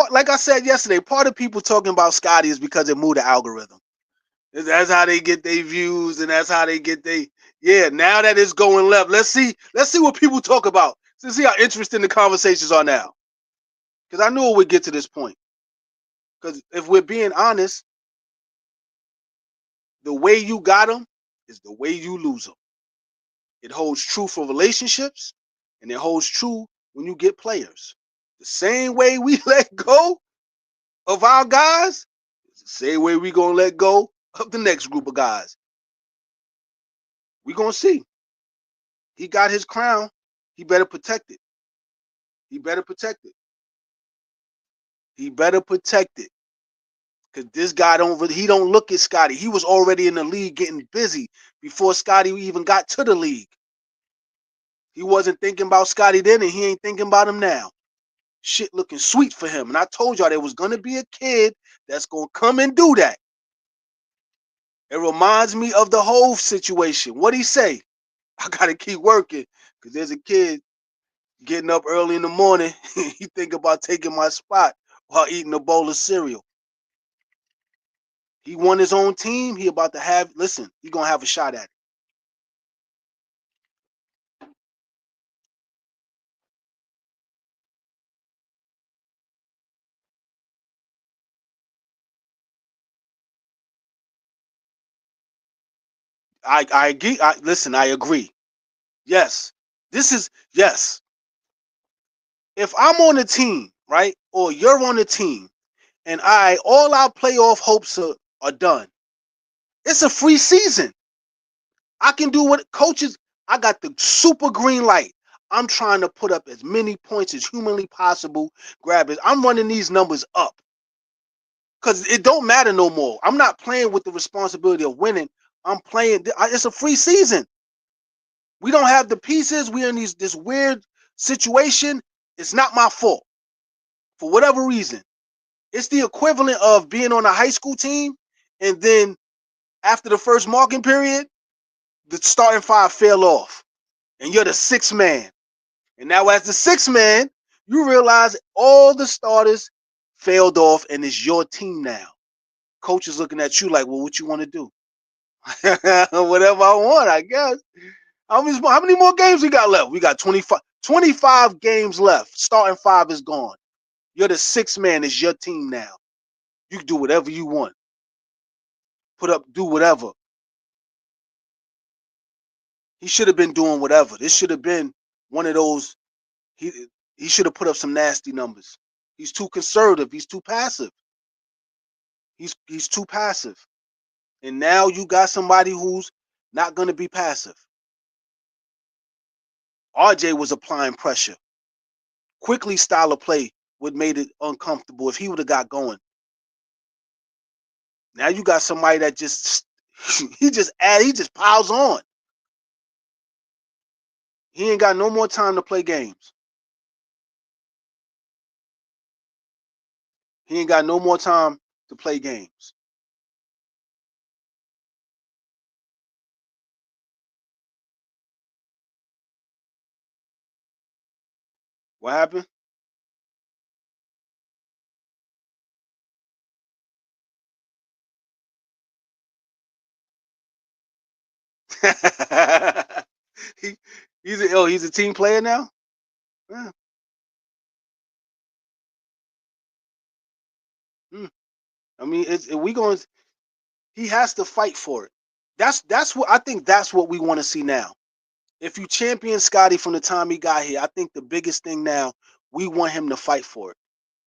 like I said yesterday, part of people talking about Scottie is because it moved the algorithm. That's how they get their views, and that's how they get yeah. Now that it's going left, let's see what people talk about. Let's see how interesting the conversations are now. Because I knew it would get to this point. Because if we're being honest, the way you got them is the way you lose them. It holds true for relationships, and it holds true when you get players. The same way we let go of our guys, it's the same way we gonna let go of the next group of guys. We gonna see. He got his crown. He better protect it. He better protect it. He better protect it. Because this guy he don't look at Scottie. He was already in the league getting busy before Scottie even got to the league. He wasn't thinking about Scottie then, and he ain't thinking about him now. Shit looking sweet for him. And I told y'all there was gonna be a kid that's gonna come and do that. It reminds me of the whole situation. What'd he say? I gotta keep working because there's a kid getting up early in the morning. He think about taking my spot while eating a bowl of cereal. He won his own team. He about to have, listen, he gonna have a shot at it. I agree. Listen, I agree. Yes. Yes. If I'm on a team, right, or you're on a team, and all our playoff hopes are done, it's a free season. I can do what coaches, I got the super green light. I'm trying to put up as many points as humanly possible. Grab it. I'm running these numbers up because it don't matter no more. I'm not playing with the responsibility of winning. I'm playing. It's a free season. We don't have the pieces. We're in this weird situation. It's not my fault for whatever reason. It's the equivalent of being on a high school team and then after the first marking period, the starting five fell off and you're the sixth man. And now as the sixth man, you realize all the starters failed off and it's your team now. Coach is looking at you like, well, what you want to do? Whatever I want, I guess. How many more games we got left? We got 25 games left. Starting five is gone. You're the sixth man. It's your team now. You can do whatever you want. Do whatever. He should have been doing whatever. This should have been one of those. He should have put up some nasty numbers. He's too conservative. He's too passive. He's too passive. And now you got somebody who's not going to be passive. RJ was applying pressure. Quickly style of play would made it uncomfortable if he would have got going. Now you got somebody that he just piles on. He ain't got no more time to play games. He ain't got no more time to play games. What happened? he, he's a team player now? Yeah. I mean, he has to fight for it. That's what I think that's what we want to see now. If you champion Scottie from the time he got here, I think the biggest thing now, we want him to fight for it.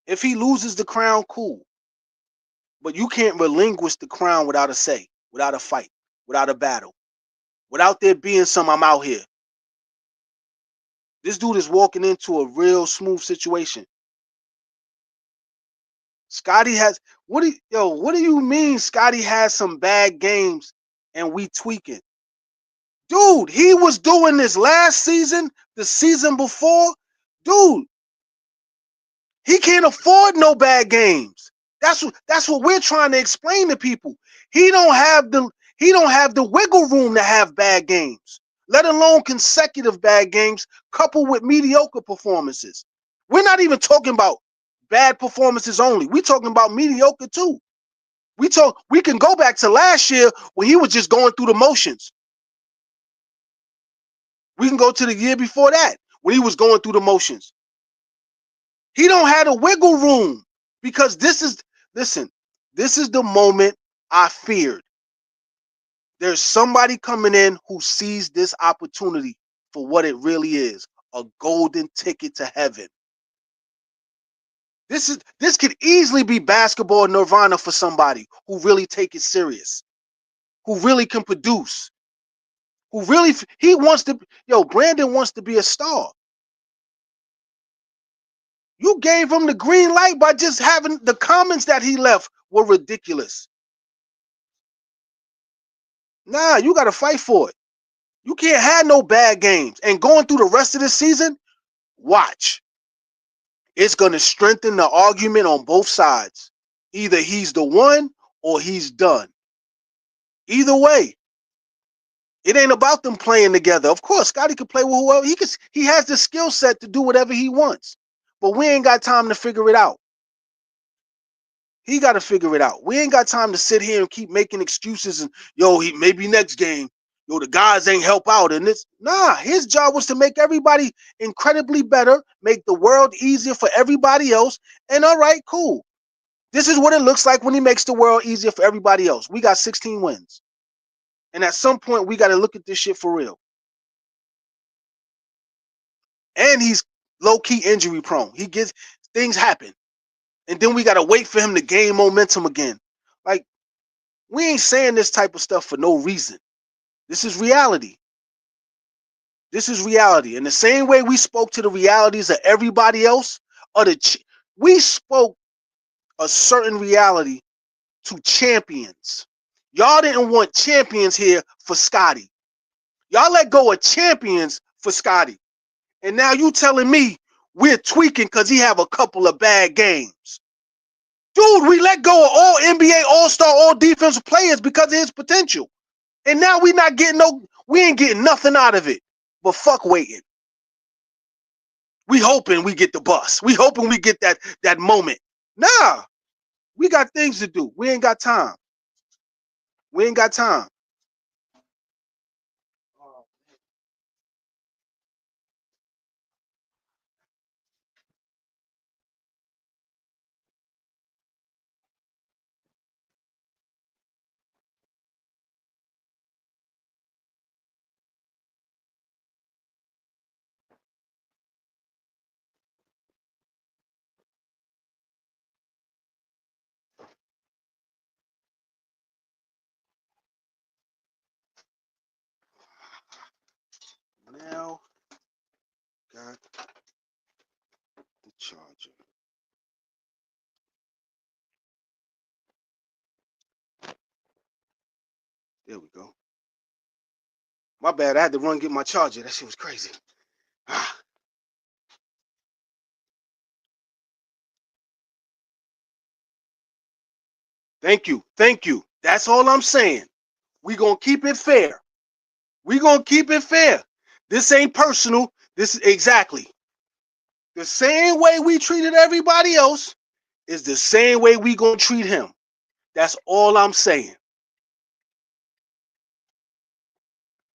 If he loses the crown, cool. But you can't relinquish the crown without a say, without a fight, without a battle, without there being some I'm out here. This dude is walking into a real smooth situation. Scottie has what do you mean Scottie has some bad games and we tweaking? Dude, he was doing this last season, the season before. Dude, he can't afford no bad games. That's what we're trying to explain to people. He don't have the wiggle room to have bad games, let alone consecutive bad games coupled with mediocre performances. We're not even talking about bad performances only. We're talking about mediocre too. We can go back to last year when he was just going through the motions. We can go to the year before that when he was going through the motions. He don't have a wiggle room because this is the moment I feared. There's somebody coming in who sees this opportunity for what it really is, a golden ticket to heaven. This could easily be basketball nirvana for somebody who really take it serious, who really can produce, who really he wants to. Brandon wants to be a star. You gave him the green light by just having the comments that he left were ridiculous. Nah, you got to fight for it. You can't have no bad games. And going through the rest of the season, watch. It's going to strengthen the argument on both sides. Either he's the one or he's done. Either way, it ain't about them playing together. Of course, Scottie could play with whoever. He has the skill set to do whatever he wants. But we ain't got time to figure it out. He got to figure it out. We ain't got time to sit here and keep making excuses and he maybe next game, the guys ain't help out and this. Nah, his job was to make everybody incredibly better, make the world easier for everybody else. And all right, cool. This is what it looks like when he makes the world easier for everybody else. We got 16 wins. And at some point, we got to look at this shit for real. And he's low-key injury prone. Things happen. And then we got to wait for him to gain momentum again. Like, we ain't saying this type of stuff for no reason. This is reality. This is reality. And the same way we spoke to the realities of everybody else, we spoke a certain reality to champions. Y'all didn't want champions here for Scottie. Y'all let go of champions for Scottie. And now you telling me we're tweaking because he have a couple of bad games. Dude, we let go of all NBA, all-star, all defensive players because of his potential. And now we ain't getting nothing out of it. But fuck waiting. We hoping we get the bus. We hoping we get that moment. Nah, we got things to do. We ain't got time. We ain't got time. Now got the charger. There we go. My bad. I had to run get my charger. That shit was crazy. Thank you. Thank you. That's all I'm saying. We gonna keep it fair. We gonna keep it fair. This ain't personal. This is exactly the same way we treated everybody else is the same way we gonna treat him. That's all I'm saying.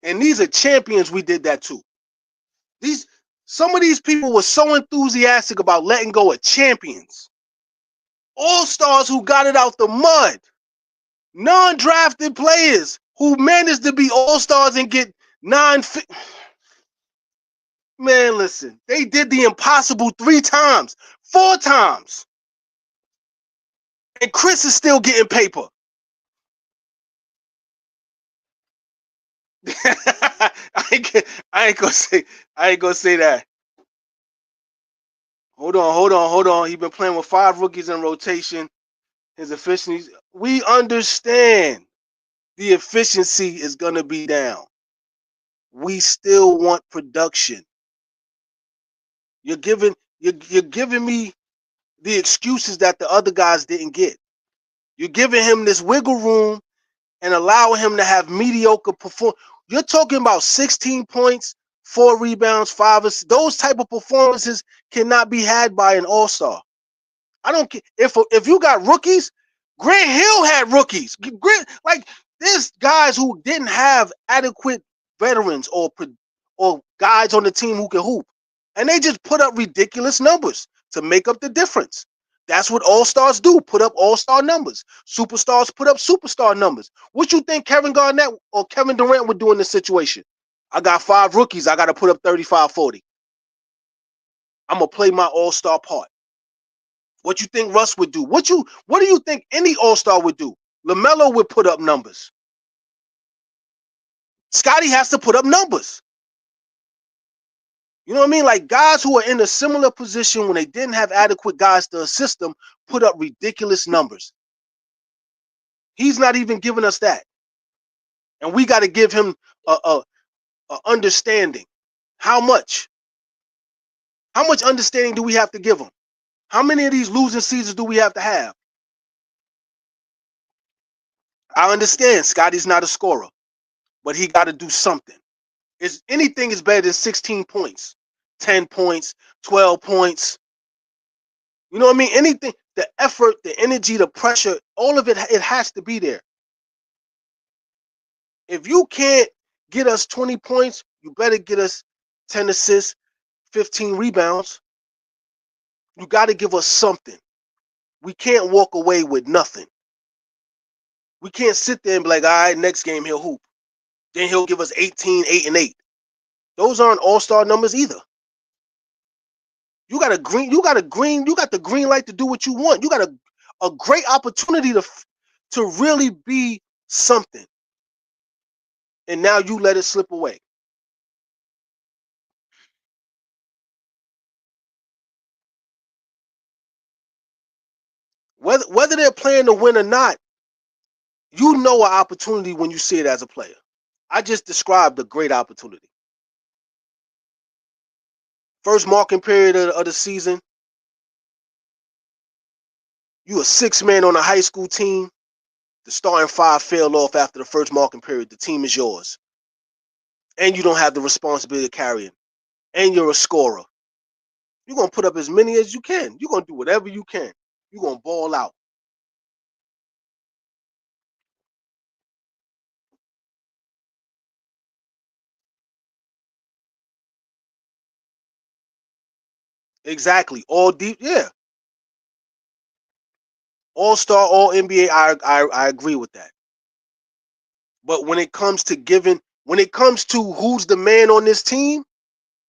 And these are champions we did that to. Some of these people were so enthusiastic about letting go of champions. All-stars who got it out the mud. Non-drafted players who managed to be all-stars and get Man, listen, they did the impossible 3 times, 4 times. And Chris is still getting paper. I ain't gonna say that. Hold on. He been playing with 5 rookies in rotation. His efficiency, we understand the efficiency is gonna be down. We still want production. You're giving me the excuses that the other guys didn't get. You're giving him this wiggle room and allowing him to have mediocre performance. You're talking about 16 points, 4 rebounds, 5 assists. Those type of performances cannot be had by an all-star. I don't care if you got rookies. Grant Hill had rookies. There's guys who didn't have adequate veterans or guys on the team who can hoop, and they just put up ridiculous numbers to make up the difference. That's what all-stars do, put up all-star numbers. Superstars put up superstar numbers. What you think Kevin Garnett or Kevin Durant would do in this situation? I got 5 rookies. I got to put up 35, 40. I'm going to play my all-star part. What you think Russ would do? What do you think any all-star would do? LaMelo would put up numbers. Scottie has to put up numbers. You know what I mean? Like guys who are in a similar position when they didn't have adequate guys to assist them put up ridiculous numbers. He's not even giving us that. And we got to give him a understanding. How much? How much understanding do we have to give him? How many of these losing seasons do we have to have? I understand Scottie's not a scorer, but he got to do something. Anything is better than 16 points, 10 points, 12 points. You know what I mean? Anything, the effort, the energy, the pressure, all of it, it has to be there. If you can't get us 20 points, you better get us 10 assists, 15 rebounds. You got to give us something. We can't walk away with nothing. We can't sit there and be like, all right, next game he'll hoop. Then he'll give us 18, 8, and 8. Those aren't all-star numbers either. You got the green light to do what you want. You got a great opportunity to really be something. And now you let it slip away. Whether they're playing to win or not, you know an opportunity when you see it as a player. I just described a great opportunity. First marking period of the season, you a 6-man on a high school team. The starting 5 fell off after the first marking period. The team is yours. And you don't have the responsibility of carrying. And you're a scorer. You're going to put up as many as you can. You're going to do whatever you can. You're going to ball out. Exactly. All deep, yeah. All-star, all NBA, I agree with that. But when it comes to who's the man on this team,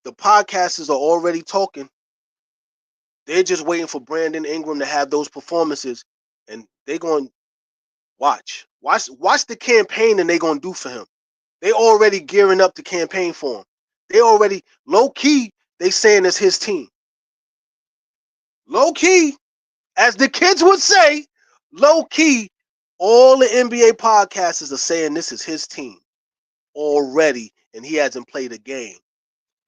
the podcasters are already talking. They're just waiting for Brandon Ingram to have those performances, and they're going to watch the campaign and they're going to do for him. They already gearing up to campaign for him. They already, low key, they saying it's his team. Low key, as the kids would say, low key, all the NBA podcasters are saying this is his team already, and he hasn't played a game.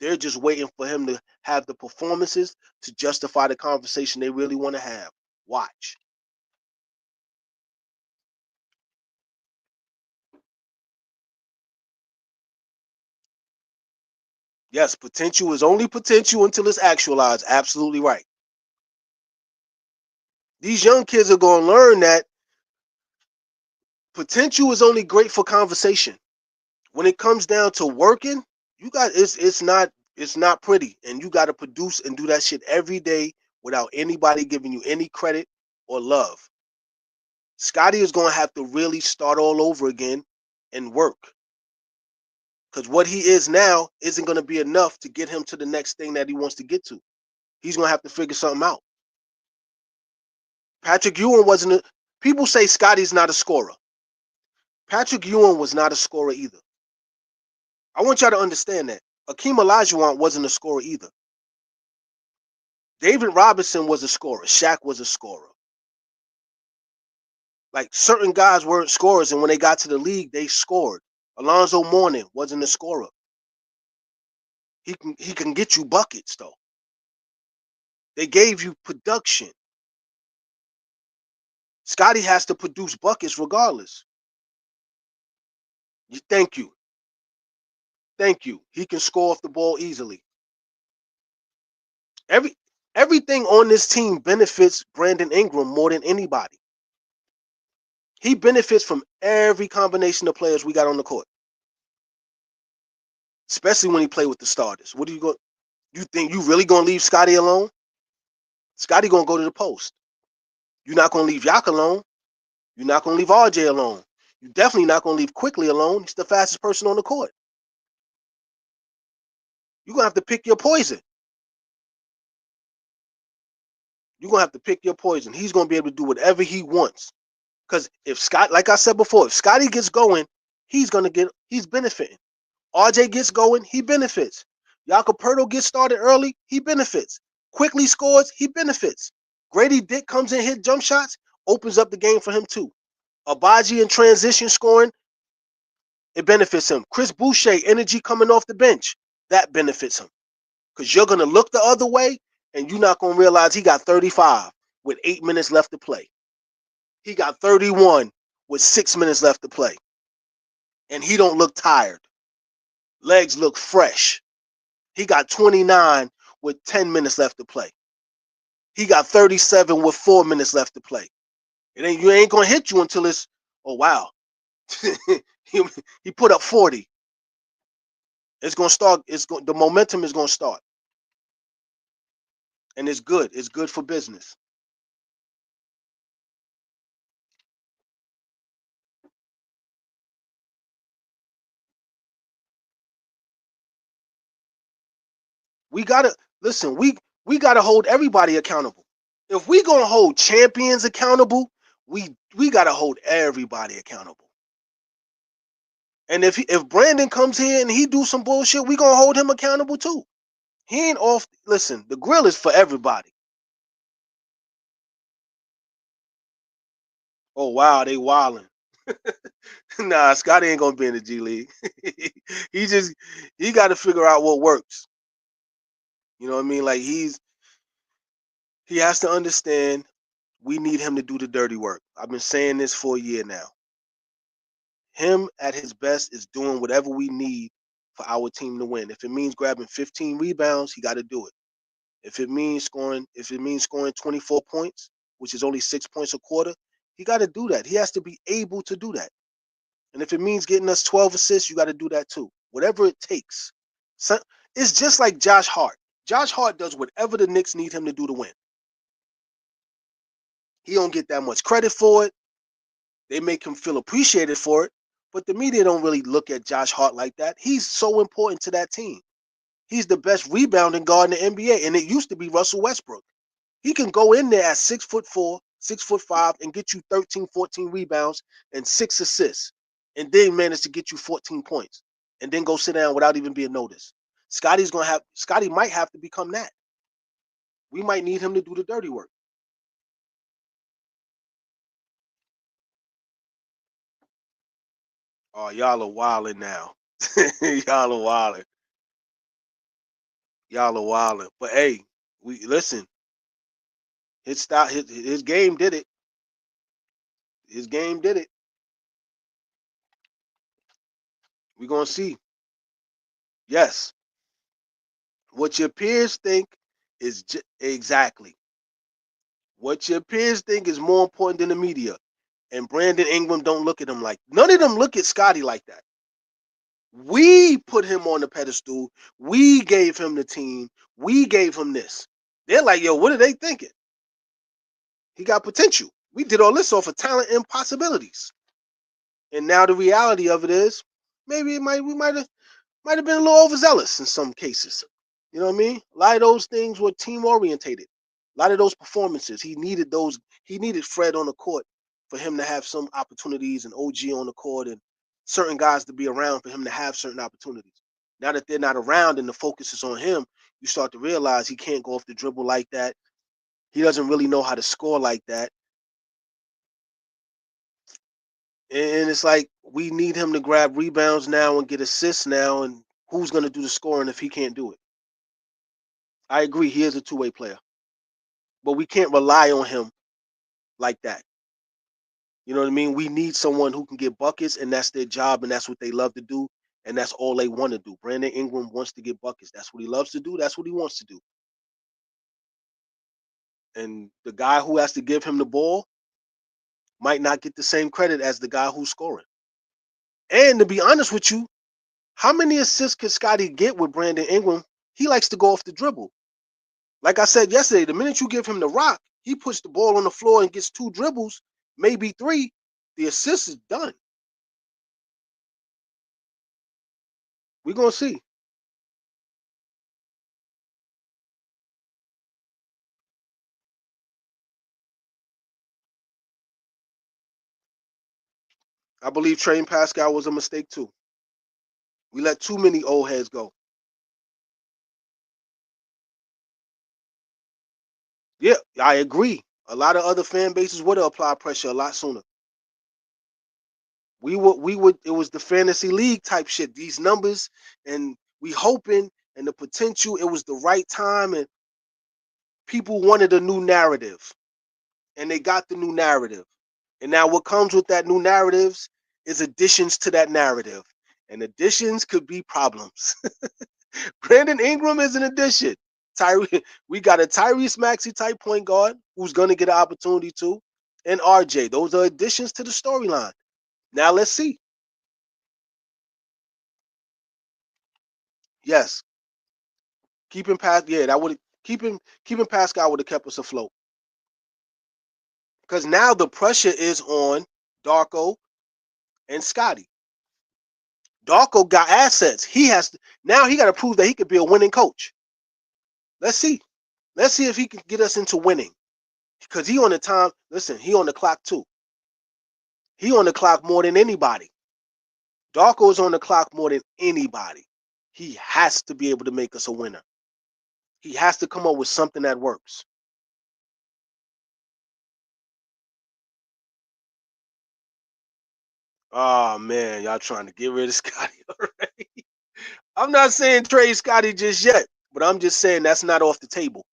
They're just waiting for him to have the performances to justify the conversation they really want to have. Watch. Yes, potential is only potential until it's actualized. Absolutely right. These young kids are going to learn that potential is only great for conversation. When it comes down to working, it's not pretty, and you got to produce and do that shit every day without anybody giving you any credit or love. Scottie is going to have to really start all over again and work, because what he is now isn't going to be enough to get him to the next thing that he wants to get to. He's going to have to figure something out. Patrick Ewing wasn't a, people say Scottie's not a scorer. Patrick Ewing was not a scorer either. I want y'all to understand that. Akeem Olajuwon wasn't a scorer either. David Robinson was a scorer. Shaq was a scorer. Like, certain guys weren't scorers, and when they got to the league, they scored. Alonzo Mourning wasn't a scorer. He can get you buckets though. They gave you production. Scottie has to produce buckets regardless. Thank you. Thank you. He can score off the ball easily. Every Everything on this team benefits Brandon Ingram more than anybody. He benefits from every combination of players we got on the court, especially when he play with the starters. What do you go? You think you really gonna leave Scottie alone? Scottie gonna go to the post. You're not gonna leave Yak alone. You're not gonna leave RJ alone. You're definitely not gonna leave Quickly alone. He's the fastest person on the court. You're gonna have to pick your poison. You're gonna have to pick your poison. He's gonna be able to do whatever he wants. Because like I said before, if Scottie gets going, he's benefiting. RJ gets going, he benefits. Jacoperto gets started early, he benefits. Quickly scores, he benefits. Grady Dick comes in, hit jump shots, opens up the game for him too. Abaji in transition scoring, it benefits him. Chris Boucher, energy coming off the bench, that benefits him. Because you're going to look the other way, and you're not going to realize he got 35 with 8 minutes left to play. He got 31 with 6 minutes left to play. And he don't look tired. Legs look fresh. He got 29 with 10 minutes left to play. He got 37 with 4 minutes left to play. You ain't gonna hit you until it's, oh wow. he put up 40. It's gonna start. The momentum is gonna start. And it's good. It's good for business. We gotta listen. We gotta hold everybody accountable. If we gonna hold champions accountable, we gotta hold everybody accountable. And if Brandon comes here and he do some bullshit, we gonna hold him accountable too. He ain't off. Listen, the grill is for everybody. Oh wow, they wilding. Nah, Scottie ain't gonna be in the G League. he just he got to figure out what works. You know what I mean? Like he has to understand we need him to do the dirty work. I've been saying this for a year now. Him at his best is doing whatever we need for our team to win. If it means grabbing 15 rebounds, he got to do it. If it means scoring 24 points, which is only 6 points a quarter, he got to do that. He has to be able to do that. And if it means getting us 12 assists, you got to do that too. Whatever it takes. So, it's just like Josh Hart. Josh Hart does whatever the Knicks need him to do to win. He don't get that much credit for it. They make him feel appreciated for it. But the media don't really look at Josh Hart like that. He's so important to that team. He's the best rebounding guard in the NBA, and it used to be Russell Westbrook. He can go in there at 6'4", 6'5", and get you 13, 14 rebounds and 6 assists, and then manage to get you 14 points, and then go sit down without even being noticed. Scottie might have to become that. We might need him to do the dirty work. Oh, y'all are wilding now. y'all are wilding. Y'all are wilding. But hey, we listen. His game did it. His game did it. We're gonna see. Yes. What your peers think is exactly. What your peers think is more important than the media. And Brandon Ingram don't look at him like none of them look at Scottie like that. We put him on the pedestal. We gave him the team. We gave him this. They're like, yo, what are they thinking? He got potential. We did all this off of talent and possibilities. And now the reality of it is, maybe we might have been a little overzealous in some cases. You know what I mean? A lot of those things were team orientated. A lot of those performances, he needed those. He needed Fred on the court for him to have some opportunities, and OG on the court, and certain guys to be around for him to have certain opportunities. Now that they're not around and the focus is on him, you start to realize he can't go off the dribble like that. He doesn't really know how to score like that. And it's like we need him to grab rebounds now and get assists now, and who's going to do the scoring if he can't do it? I agree, he is a two-way player, but we can't rely on him like that. You know what I mean? We need someone who can get buckets, and that's their job, and that's what they love to do, and that's all they want to do. Brandon Ingram wants to get buckets. That's what he loves to do. That's what he wants to do. And the guy who has to give him the ball might not get the same credit as the guy who's scoring. And to be honest with you, how many assists could Scottie get with Brandon Ingram? He likes to go off the dribble. Like I said yesterday, the minute you give him the rock, he puts the ball on the floor and gets 2 dribbles, maybe 3. The assist is done. We're gonna see. I believe trading Pascal was a mistake too. We let too many old heads go. Yeah, I agree. A lot of other fan bases would have applied pressure a lot sooner. We would it was the fantasy league type shit. These numbers, and we hoping, and the potential, it was the right time, and people wanted a new narrative, and they got the new narrative. And now what comes with that new narratives is additions to that narrative. And additions could be problems. Brandon Ingram is an addition. We got a Tyrese Maxey type point guard who's going to get an opportunity too. And RJ. Those are additions to the storyline. Now let's see. Yes. Keeping past, yeah, that would keeping Pascal would have kept us afloat. Because now the pressure is on Darko and Scottie. Darko got assets. He has to, now he got to prove that he could be a winning coach. Let's see. Let's see if he can get us into winning. Because he on the time. Listen, he on the clock too. He on the clock more than anybody. Darko is on the clock more than anybody. He has to be able to make us a winner. He has to come up with something that works. Oh man, y'all trying to get rid of Scottie already. I'm not saying trade Scottie just yet, but I'm just saying that's not off the table.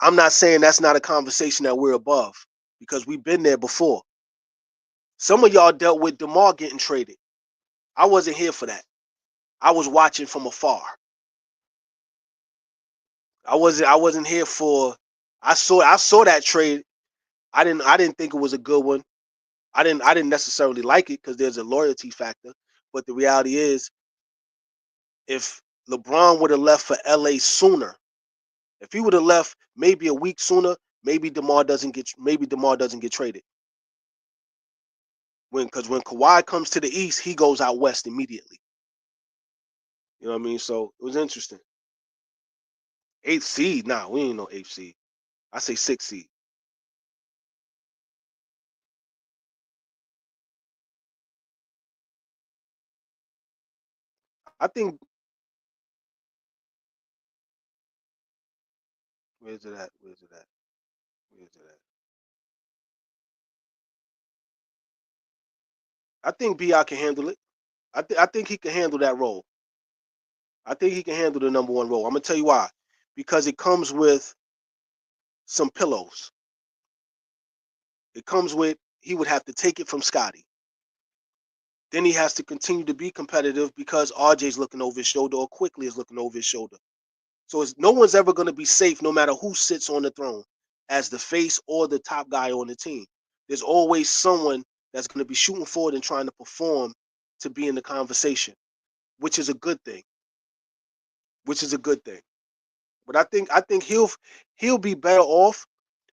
I'm not saying that's not a conversation that we're above because we've been there before. Some of y'all dealt with DeMar getting traded. I wasn't here for that. I was watching from afar. I wasn't here for I saw that trade. I didn't think it was a good one. I didn't necessarily like it because there's a loyalty factor. But the reality is, if LeBron would have left for LA sooner, if he would have left maybe a week sooner, maybe DeMar doesn't get traded. Because when Kawhi comes to the East, he goes out west immediately. You know what I mean? So it was interesting. Eighth seed? Nah, we ain't no eighth seed. I say sixth seed. I think where's it at? Where's it at? Where's it at? I think Bi can handle it. I think he can handle that role. I think he can handle the number one role. I'm gonna tell you why. Because it comes with some pillows. It comes with he would have to take it from Scottie. Then he has to continue to be competitive because RJ's looking over his shoulder or quickly is looking over his shoulder. So no one's ever going to be safe no matter who sits on the throne as the face or the top guy on the team. There's always someone that's going to be shooting forward and trying to perform to be in the conversation, which is a good thing. Which is a good thing. But I think he'll be better off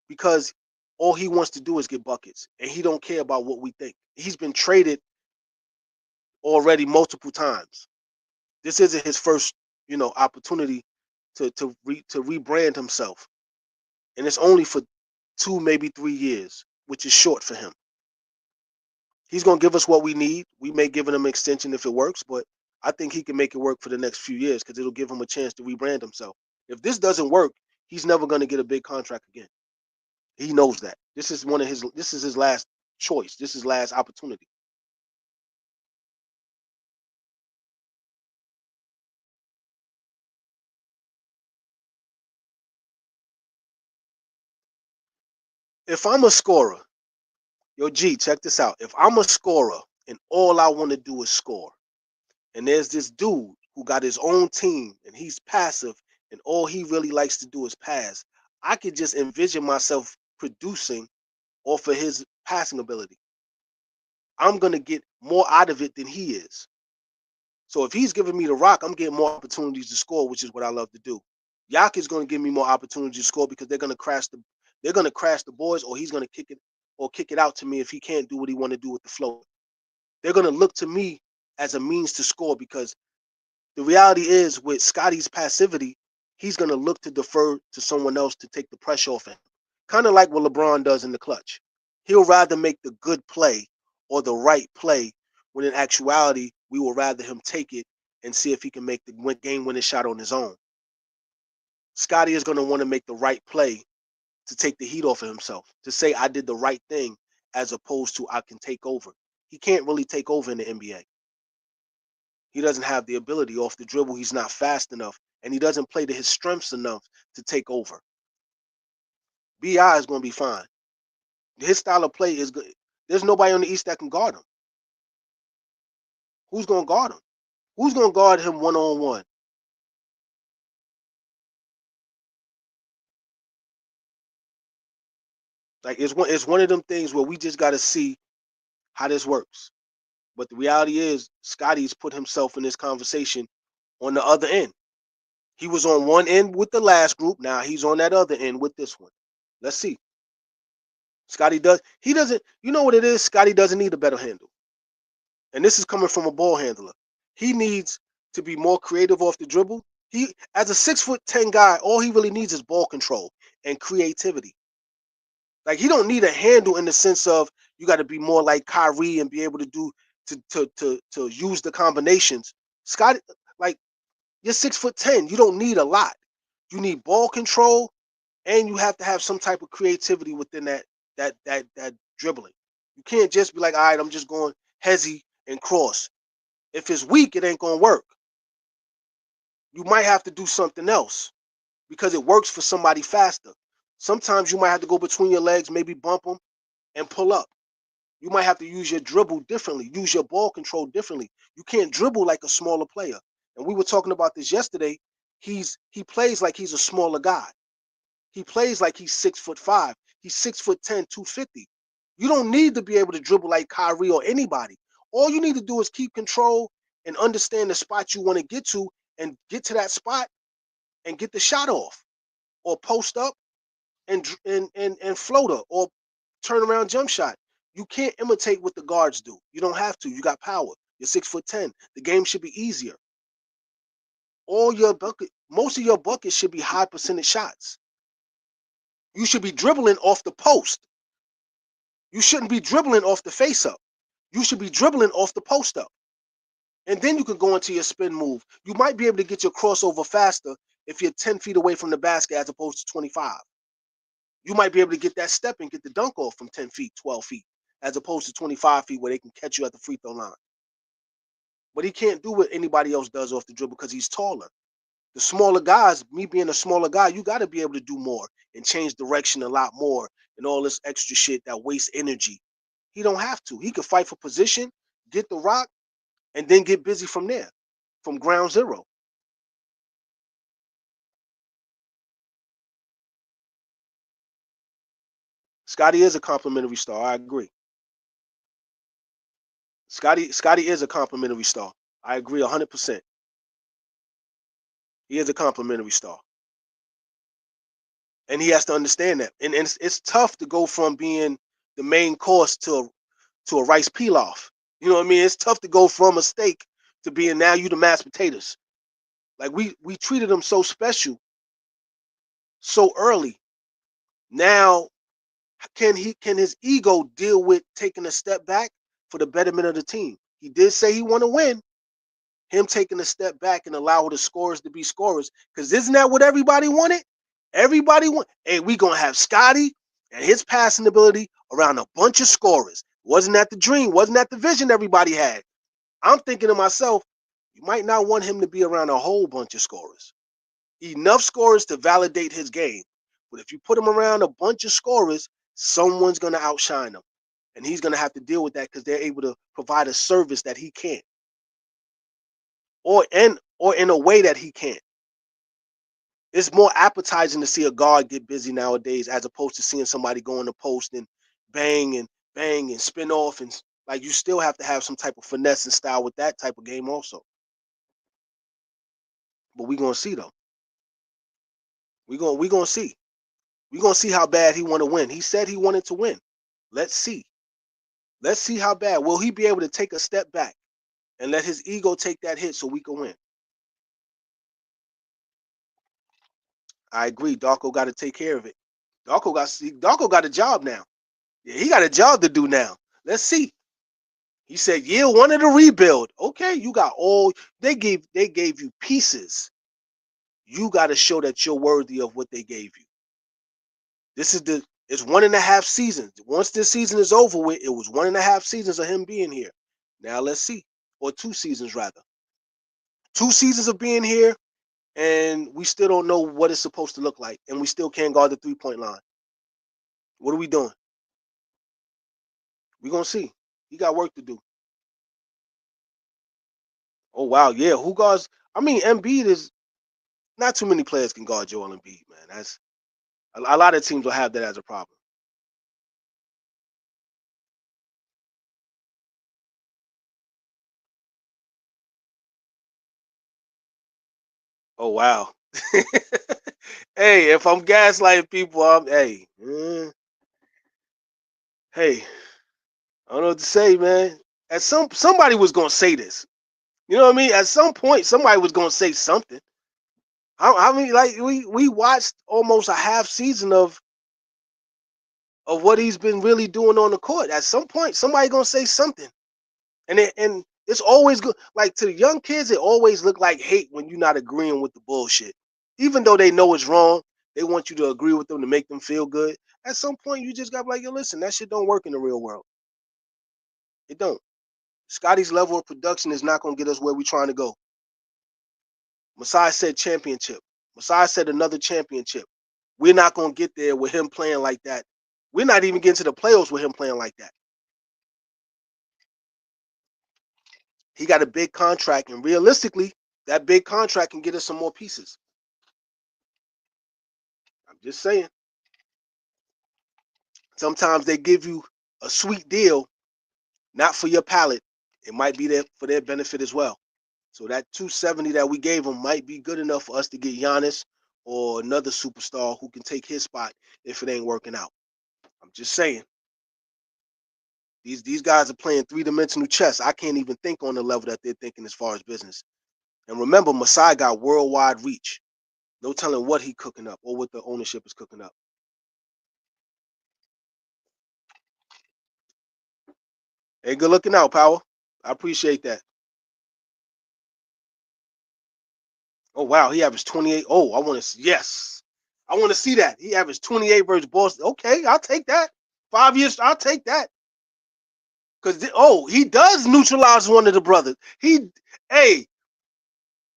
because all he wants to do is get buckets and he don't care about what we think. He's been traded already multiple times. This isn't his first, opportunity to rebrand himself, and it's only for 2 maybe 3 years, which is short for him. He's gonna give us what we need. We may give him an extension if it works, but I think he can make it work for the next few years because it'll give him a chance to rebrand himself. If this doesn't work, he's never gonna get a big contract again. He knows that. This is one of his. This is his last choice. This is his last opportunity. If I'm a scorer, yo G, check this out. If I'm a scorer and all I want to do is score, and there's this dude who got his own team and he's passive and all he really likes to do is pass, I could just envision myself producing off of his passing ability. I'm going to get more out of it than he is. So if he's giving me the rock, I'm getting more opportunities to score, which is what I love to do. Yak is going to give me more opportunities to score because they're going to crash the boards, or he's going to kick it out to me if he can't do what he want to do with the flow. They're going to look to me as a means to score because the reality is with Scottie's passivity, he's going to look to defer to someone else to take the pressure off him. Kind of like what LeBron does in the clutch. He'll rather make the good play or the right play when in actuality, we will rather him take it and see if he can make the game winning shot on his own. Scottie is going to want to make the right play to take the heat off of himself, to say I did the right thing as opposed to I can take over. He can't really take over in the NBA. He doesn't have the ability off the dribble. He's not fast enough, and he doesn't play to his strengths enough to take over. Bi is going to be fine. His style of play is good. There's nobody on the East that can guard him. Who's going to guard him? Who's going to guard him one on one? Like it's one of them things where we just got to see how this works. But the reality is, Scottie's put himself in this conversation on the other end. He was on one end with the last group. Now he's on that other end with this one. Let's see. Scottie does. He doesn't. You know what it is? Scottie doesn't need a better handle. And this is coming from a ball handler. He needs to be more creative off the dribble He, as a 6'10" guy, all he really needs is ball control and creativity. Like, he don't need a handle in the sense of you got to be more like Kyrie and be able to do to use the combinations. Scotty, like, you're 6'10". You don't need a lot. You need ball control, and you have to have some type of creativity within that dribbling. You can't just be like, all right, I'm just going hezzy and cross. If it's weak, it ain't gonna work. You might have to do something else because it works for somebody faster. Sometimes you might have to go between your legs, maybe bump them and pull up. You might have to use your dribble differently, use your ball control differently. You can't dribble like a smaller player. And we were talking about this yesterday. He plays like he's a smaller guy. He plays like he's 6'5". He's 6'10", 250. You don't need to be able to dribble like Kyrie or anybody. All you need to do is keep control and understand the spot you want to get to and get to that spot and get the shot off or post up and floater or turn around jump shot. You can't imitate what the guards do. You don't have to. You got power. You're 6'10". The game should be easier. Most of your buckets should be high percentage shots. You should be dribbling off the post. You shouldn't be dribbling off the face up. You should be dribbling off the post up. And then you can go into your spin move. You might be able to get your crossover faster if you're 10 feet away from the basket as opposed to 25. You might be able to get that step and get the dunk off from 10 feet, 12 feet, as opposed to 25 feet where they can catch you at the free throw line. But he can't do what anybody else does off the dribble because he's taller. The smaller guys, me being a smaller guy, you got to be able to do more and change direction a lot more and all this extra shit that wastes energy. He don't have to. He could fight for position, get the rock, and then get busy from there, from ground zero. Scottie is a complimentary star. I agree. Scottie is a complimentary star. I agree 100%. He is a complimentary star. And he has to understand that. And it's tough to go from being the main course to a rice pilaf. You know what I mean? It's tough to go from a steak to being now you the mashed potatoes. Like we treated him so special so early. Now can his ego deal with taking a step back for the betterment of the team? He did say he want to win. Him taking a step back and allow the scorers to be scorers. Because isn't that what everybody wanted? Everybody want, hey, we gonna have Scottie and his passing ability around a bunch of scorers. Wasn't that the dream? Wasn't that the vision everybody had? I'm thinking to myself, you might not want him to be around a whole bunch of scorers. Enough scorers to validate his game. But if you put him around a bunch of scorers, someone's gonna outshine him. And he's gonna have to deal with that because they're able to provide a service that he can't. Or in a way that he can't. It's more appetizing to see a guard get busy nowadays as opposed to seeing somebody go in the post and bang and spin off and like you still have to have some type of finesse and style with that type of game also. But we gonna see though. We gonna see. We gonna see how bad he want to win. He said he wanted to win. Let's see. Let's see how bad. Will he be able to take a step back and let his ego take that hit so we can win? I agree. Darko got to take care of it. Darko got a job now. Yeah, he got a job to do now. Let's see. He said, "Yeah, one of the rebuild." Okay, you got all they gave you pieces. You got to show that you're worthy of what they gave you. It's 1.5 seasons. Once this season is over with, it was 1.5 seasons of him being here. Now let's see, or 2 seasons rather. 2 seasons of being here, and we still don't know what it's supposed to look like, and we still can't guard the 3-point line. What are we doing? We're gonna see. He got work to do. Oh wow, yeah. Who guards? I mean, Embiid is not too many players can guard Joel Embiid, man. That's a lot of teams will have that as a problem. Oh wow. Hey, if I'm gaslighting people, hey, I don't know what to say, man. At somebody was gonna say this. You know what I mean? At some point, somebody was gonna say something. How many like we watched almost a half season of what he's been really doing on the court. At some point, somebody gonna say something, and it's always good. Like to the young kids, it always look like hate when you're not agreeing with the bullshit, even though they know it's wrong. They want you to agree with them to make them feel good. At some point, you just got to be like, yo, listen, that shit don't work in the real world. It don't. Scottie's level of production is not gonna get us where we're trying to go. Masai said championship. Masai said another championship. We're not gonna get there with him playing like that. We're not even getting to the playoffs with him playing like that. He got a big contract, and realistically, that big contract can get us some more pieces. I'm just saying. Sometimes they give you a sweet deal, not for your palate. It might be there for their benefit as well. So that 270 that we gave him might be good enough for us to get Giannis or another superstar who can take his spot if it ain't working out. I'm just saying. These guys are playing three-dimensional chess. I can't even think on the level that they're thinking as far as business. And remember, Masai got worldwide reach. No telling what he cooking up or what the ownership is cooking up. Hey, good looking out, Power. I appreciate that. Oh, wow. He averaged 28. Oh, I want to, yes. I want to see that. He averaged 28 versus Boston. Okay, I'll take that. 5 years, I'll take that. Because, he does neutralize one of the brothers. Hey,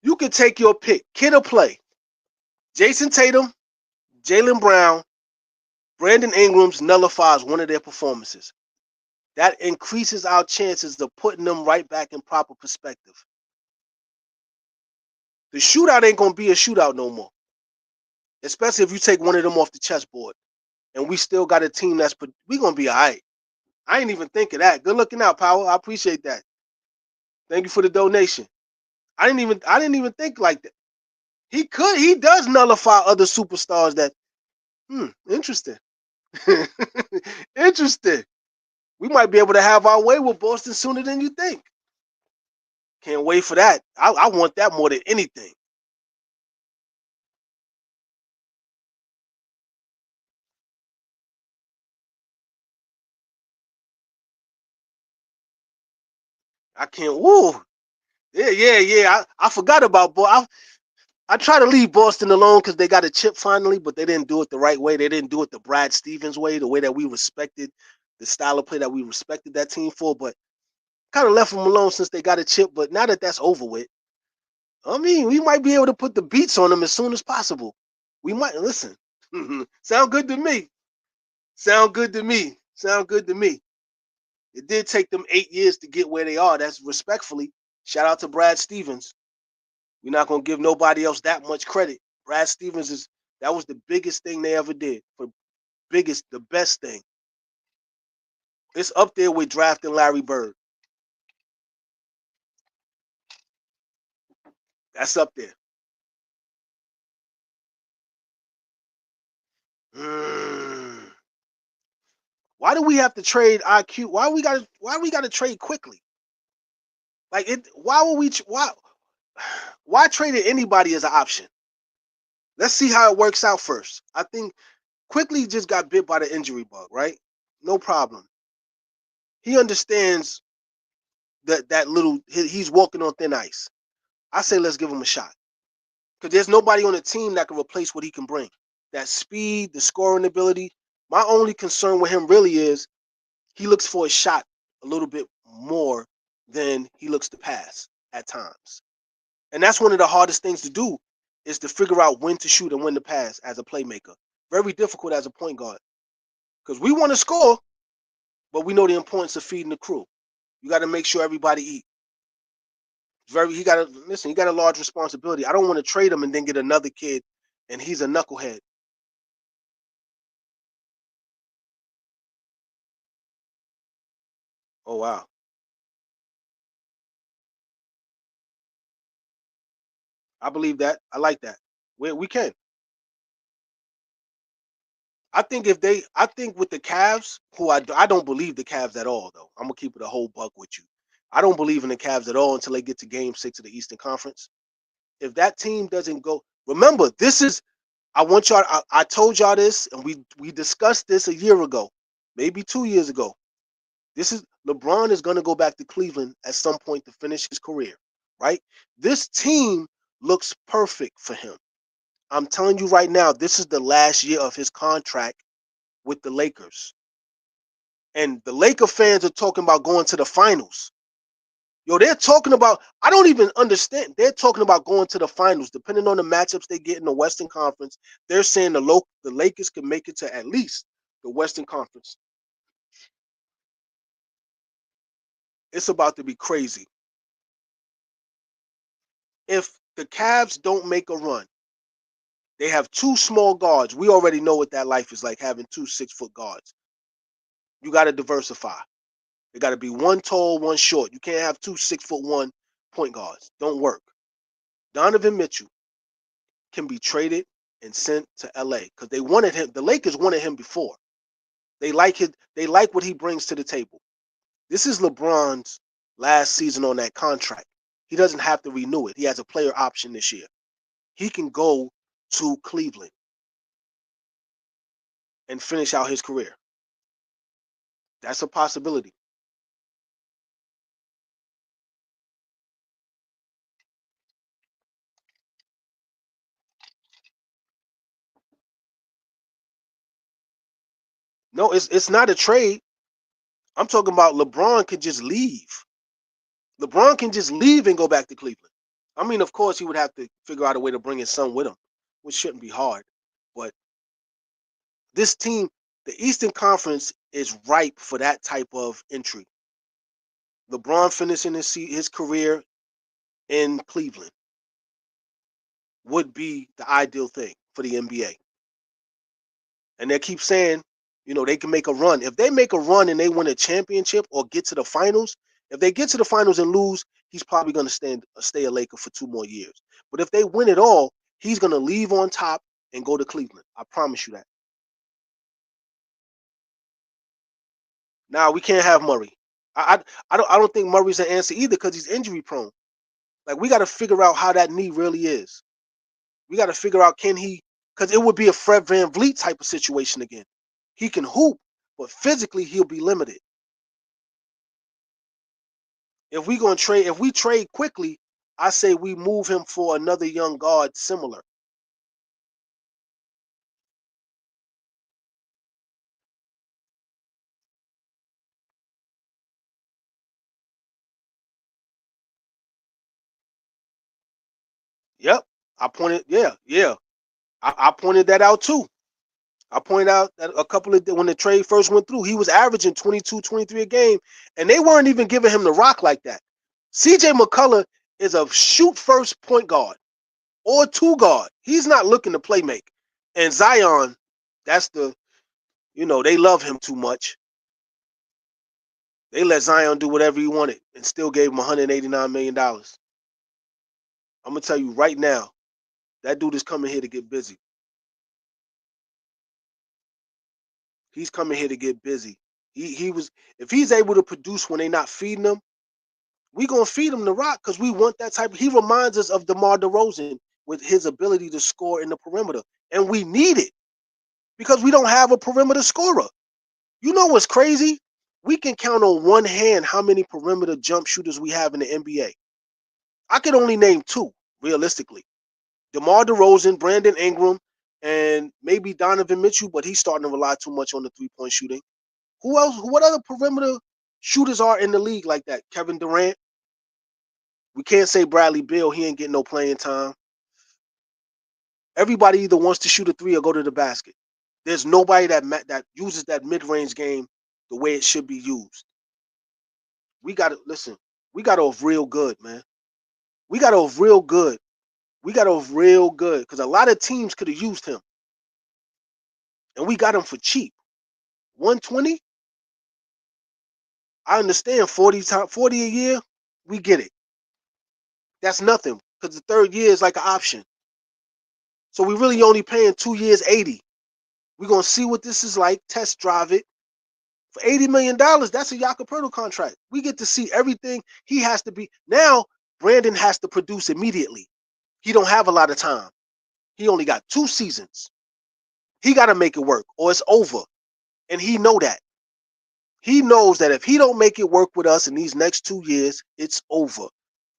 you can take your pick. Kid or play. Jason Tatum, Jaylen Brown, Brandon Ingram's nullifies one of their performances. That increases our chances of putting them right back in proper perspective. The shootout ain't going to be a shootout no more, especially if you take one of them off the chessboard. And we still got a team we going to be all right. I ain't even think of that. Good looking out, Power. I appreciate that. Thank you for the donation. I didn't even think like that. He does nullify other superstars that, interesting. Interesting. We might be able to have our way with Boston sooner than you think. Can't wait for that. I want that more than anything. I can't. Woo. Yeah. I forgot about Boston. I try to leave Boston alone because they got a chip finally, but they didn't do it the right way. They didn't do it the Brad Stevens way, the way that we respected the style of play that we respected that team for. But kind of left them alone since they got a chip. But now that that's over with, I mean, we might be able to put the beats on them as soon as possible. We might listen. Sound good to me. Sound good to me. Sound good to me. It did take them 8 years to get where they are. That's respectfully. Shout out to Brad Stevens. We're not gonna give nobody else that much credit. Brad Stevens that was the biggest thing they ever did. The best thing. It's up there with drafting Larry Bird. That's up there. Why do we have to trade IQ? Why we gotta trade quickly? Like it. Why trade anybody as an option? Let's see how it works out first. I think Quickly just got bit by the injury bug, right? No problem. He understands he's walking on thin ice. I say let's give him a shot. Because there's nobody on the team that can replace what he can bring. That speed, the scoring ability. My only concern with him really is he looks for a shot a little bit more than he looks to pass at times. And that's one of the hardest things to do is to figure out when to shoot and when to pass as a playmaker. Very difficult as a point guard. Because we want to score, but we know the importance of feeding the crew. You got to make sure everybody eat. He got a large responsibility. I don't want to trade him and then get another kid and he's a knucklehead. Oh wow. I believe that. I like that. We can. I think with the Cavs, who I don't believe the Cavs at all, though. I'm gonna keep it a whole buck with you. I don't believe in the Cavs at all until they get to Game 6 of the Eastern Conference. If that team doesn't go, Remember, this is I want y'all. I told y'all this, and we discussed this a year ago, maybe 2 years ago. This is LeBron is going to go back to Cleveland at some point to finish his career, right? This team looks perfect for him. I'm telling you right now, this is the last year of his contract with the Lakers. And the Laker fans are talking about going to the finals. Yo, they're talking about, I don't even understand. They're talking about going to the finals. Depending on the matchups they get in the Western Conference, they're saying the Lakers can make it to at least the Western Conference. It's about to be crazy. If the Cavs don't make a run, they have two small guards. We already know what that life is like, having two 6-foot guards. You got to diversify. It got to be one tall, one short. You can't have two 6'1" point guards. Don't work. Donovan Mitchell can be traded and sent to LA because they wanted him. The Lakers wanted him before. They like it. They like what he brings to the table. This is LeBron's last season on that contract. He doesn't have to renew it. He has a player option this year. He can go to Cleveland and finish out his career. That's a possibility. No, it's not a trade. I'm talking about LeBron could just leave. LeBron can just leave and go back to Cleveland. I mean, of course, he would have to figure out a way to bring his son with him, which shouldn't be hard. But this team, the Eastern Conference, is ripe for that type of entry. LeBron finishing his career in Cleveland would be the ideal thing for the NBA. And they keep saying, they can make a run. If they make a run and they win a championship or get to the finals, if they get to the finals and lose, he's probably going to stay a Laker for 2 more years. But if they win it all, he's going to leave on top and go to Cleveland. I promise you that. Now we can't have Murray. I don't think Murray's an answer either because he's injury prone. Like we got to figure out how that knee really is. We got to figure out can he, because it would be a Fred VanVleet type of situation again. He can hoop, but physically he'll be limited. If we trade quickly, I say we move him for another young guard similar. Yep. Yeah. I pointed that out too. I pointed out that a couple of when the trade first went through, he was averaging 22, 23 a game, and they weren't even giving him the rock like that. CJ McCullough is a shoot first point guard or two guard. He's not looking to play make. And Zion, that's they love him too much. They let Zion do whatever he wanted and still gave him $189 million. I'm going to tell you right now, that dude is coming here to get busy. He's coming here to get busy. If he's able to produce when they're not feeding him, we gonna feed him the rock because we want that type. He reminds us of DeMar DeRozan with his ability to score in the perimeter, and we need it because we don't have a perimeter scorer. You know what's crazy? We can count on one hand how many perimeter jump shooters we have in the NBA. I could only name two realistically: DeMar DeRozan, Brandon Ingram, and maybe Donovan Mitchell, but he's starting to rely too much on the 3-point shooting. Who else? What other perimeter shooters are in the league like that? Kevin Durant. We can't say Bradley Beal. He ain't getting no playing time. Everybody either wants to shoot a three or go to the basket. There's nobody that uses that mid-range game the way it should be used. We got to listen. We got off real good, man. We got off real good. We got off real good because a lot of teams could have used him, and we got him for cheap. 120. I understand 40 a year. We get it. That's nothing because the third year is like an option. So we really only paying 2 years 80. We're gonna see what this is like, test drive it. For $80 million, that's a Jakob contract. We get to see everything. He has to be now. Brandon has to produce immediately. He don't have a lot of time. He only got 2 seasons. He got to make it work or it's over. And he know that. He knows that if he don't make it work with us in these next 2 years, it's over.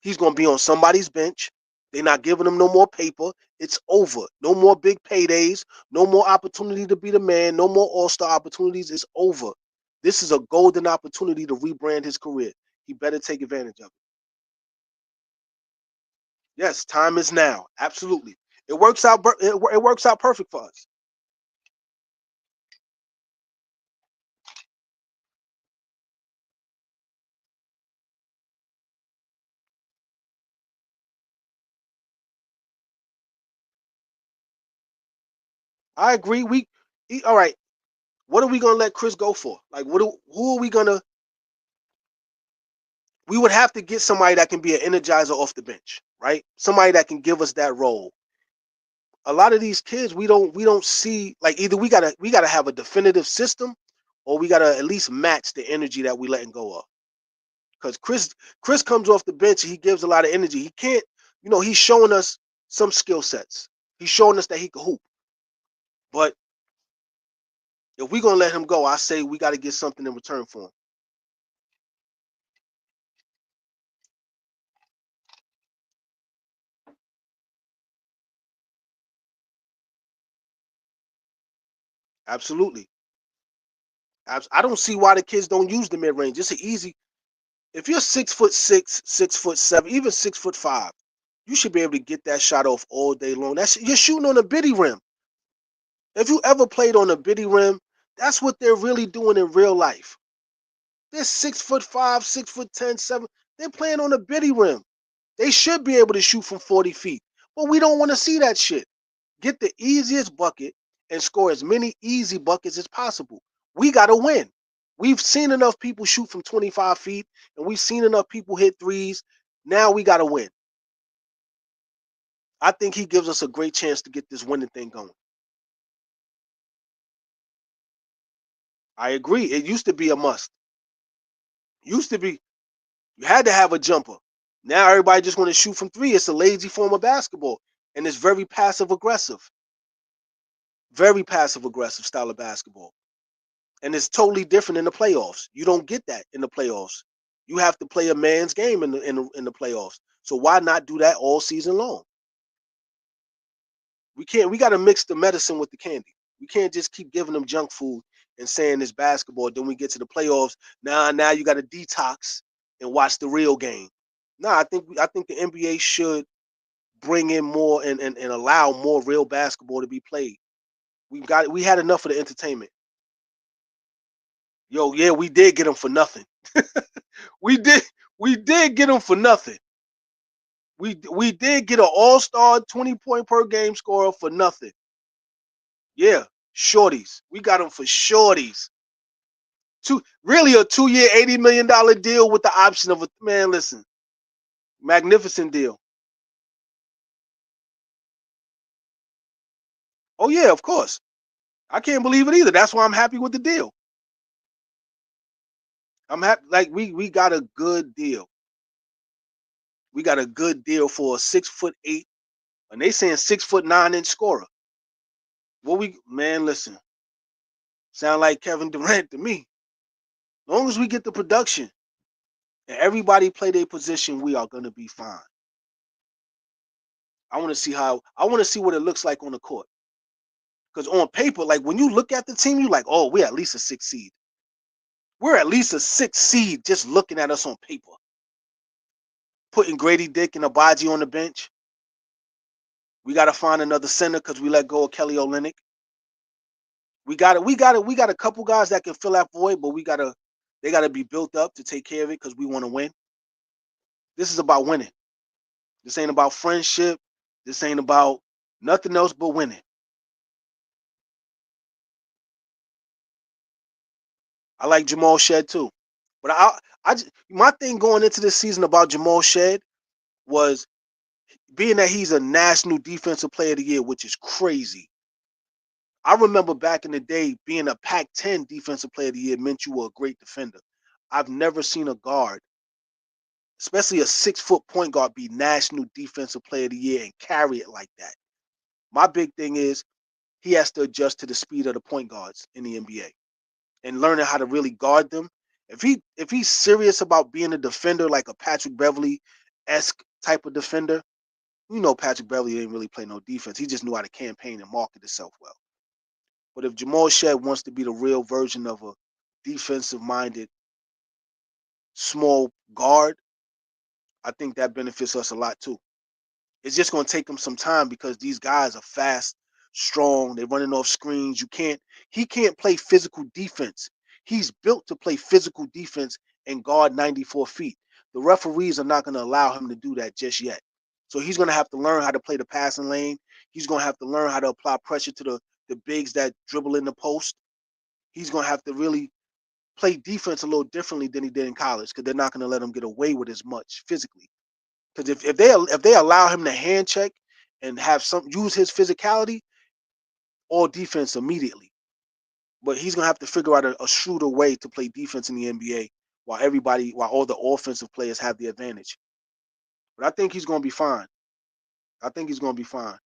He's going to be on somebody's bench. They're not giving him no more paper. It's over. No more big paydays. No more opportunity to be the man. No more all-star opportunities. It's over. This is a golden opportunity to rebrand his career. He better take advantage of it. Yes, time is now. Absolutely. It works out. It works out perfect for us. I agree. All right. What are we gonna let Chris go for? Like, who are we gonna? We would have to get somebody that can be an energizer off the bench, right? Somebody that can give us that role. A lot of these kids, we don't see, like, either we gotta have a definitive system, or we gotta at least match the energy that we letting go of. Because Chris comes off the bench, he gives a lot of energy. He can't, he's showing us some skill sets. He's showing us that he can hoop. But if we're gonna let him go, I say we got to get something in return for him. Absolutely. I don't see why the kids don't use the mid range. It's an easy. If you're 6'6", 6'7", even 6'5", you should be able to get that shot off all day long. You're shooting on a bitty rim. If you ever played on a bitty rim, that's what they're really doing in real life. They're 6'5", 6'10", 7. They're playing on a bitty rim. They should be able to shoot from 40 feet, but we don't want to see that shit. Get the easiest bucket and score as many easy buckets as possible. We got to win. We've seen enough people shoot from 25 feet, and we've seen enough people hit threes. Now we got to win. I think he gives us a great chance to get this winning thing going. I agree. It used to be a must. Used to be, you had to have a jumper. Now everybody just want to shoot from three. It's a lazy form of basketball, and it's very passive aggressive. Very passive aggressive style of basketball. And it's totally different in the playoffs. You don't get that in the playoffs. You have to play a man's game in the playoffs. So why not do that all season long? We can't. We got to mix the medicine with the candy. We can't just keep giving them junk food and saying it's basketball. Then we get to the playoffs. Now you got to detox and watch the real game. I think the NBA should bring in more and allow more real basketball to be played. We had enough of the entertainment. Yo, yeah, we did get them for nothing. we did we did get them for nothing. We did get an all-star 20-point per game scorer for nothing. Yeah, shorties. We got them for shorties. Really a 2-year, $80 million deal with the option of a man. Listen, magnificent deal. Oh yeah, of course. I can't believe it either. That's why I'm happy with the deal. I'm happy. Like we got a good deal. We got a good deal for a 6'8", and they saying 6'9" scorer. What we man, listen, sound like Kevin Durant to me. As long as we get the production and everybody play their position, we are gonna be fine. I want to see what it looks like on the court. Because on paper, like when you look at the team, you like, oh, we're at least a 6 seed. We're at least a 6 seed just looking at us on paper. Putting Grady Dick and Abaji on the bench. We got to find another center because we let go of Kelly Olynyk. We got a couple guys that can fill that void, but they gotta be built up to take care of it because we want to win. This is about winning. This ain't about friendship. This ain't about nothing else but winning. I like Jamal Shed too, but my thing going into this season about Jamal Shed was being that he's a national defensive player of the year, which is crazy. I remember back in the day being a Pac-10 defensive player of the year meant you were a great defender. I've never seen a guard, especially a 6-foot point guard, be national defensive player of the year and carry it like that. My big thing is he has to adjust to the speed of the point guards in the NBA and learning how to really guard them. If he's serious about being a defender like a Patrick Beverly-esque type of defender, you know Patrick Beverly didn't really play no defense. He just knew how to campaign and market himself well. But if Jamal Shead wants to be the real version of a defensive-minded small guard, I think that benefits us a lot too. It's just going to take him some time because these guys are fast, strong. They're running off screens. He can't play physical defense. He's built to play physical defense and guard 94 feet. The referees are not going to allow him to do that just yet. So he's going to have to learn how to play the passing lane. He's going to have to learn how to apply pressure to the bigs that dribble in the post. He's going to have to really play defense a little differently than he did in college because they're not going to let him get away with as much physically. Because if they allow him to hand check and have some use his physicality, all defense immediately. But he's gonna have to figure out a shrewder way to play defense in the NBA while all the offensive players have the advantage. But I think he's gonna be fine. I think he's gonna be fine.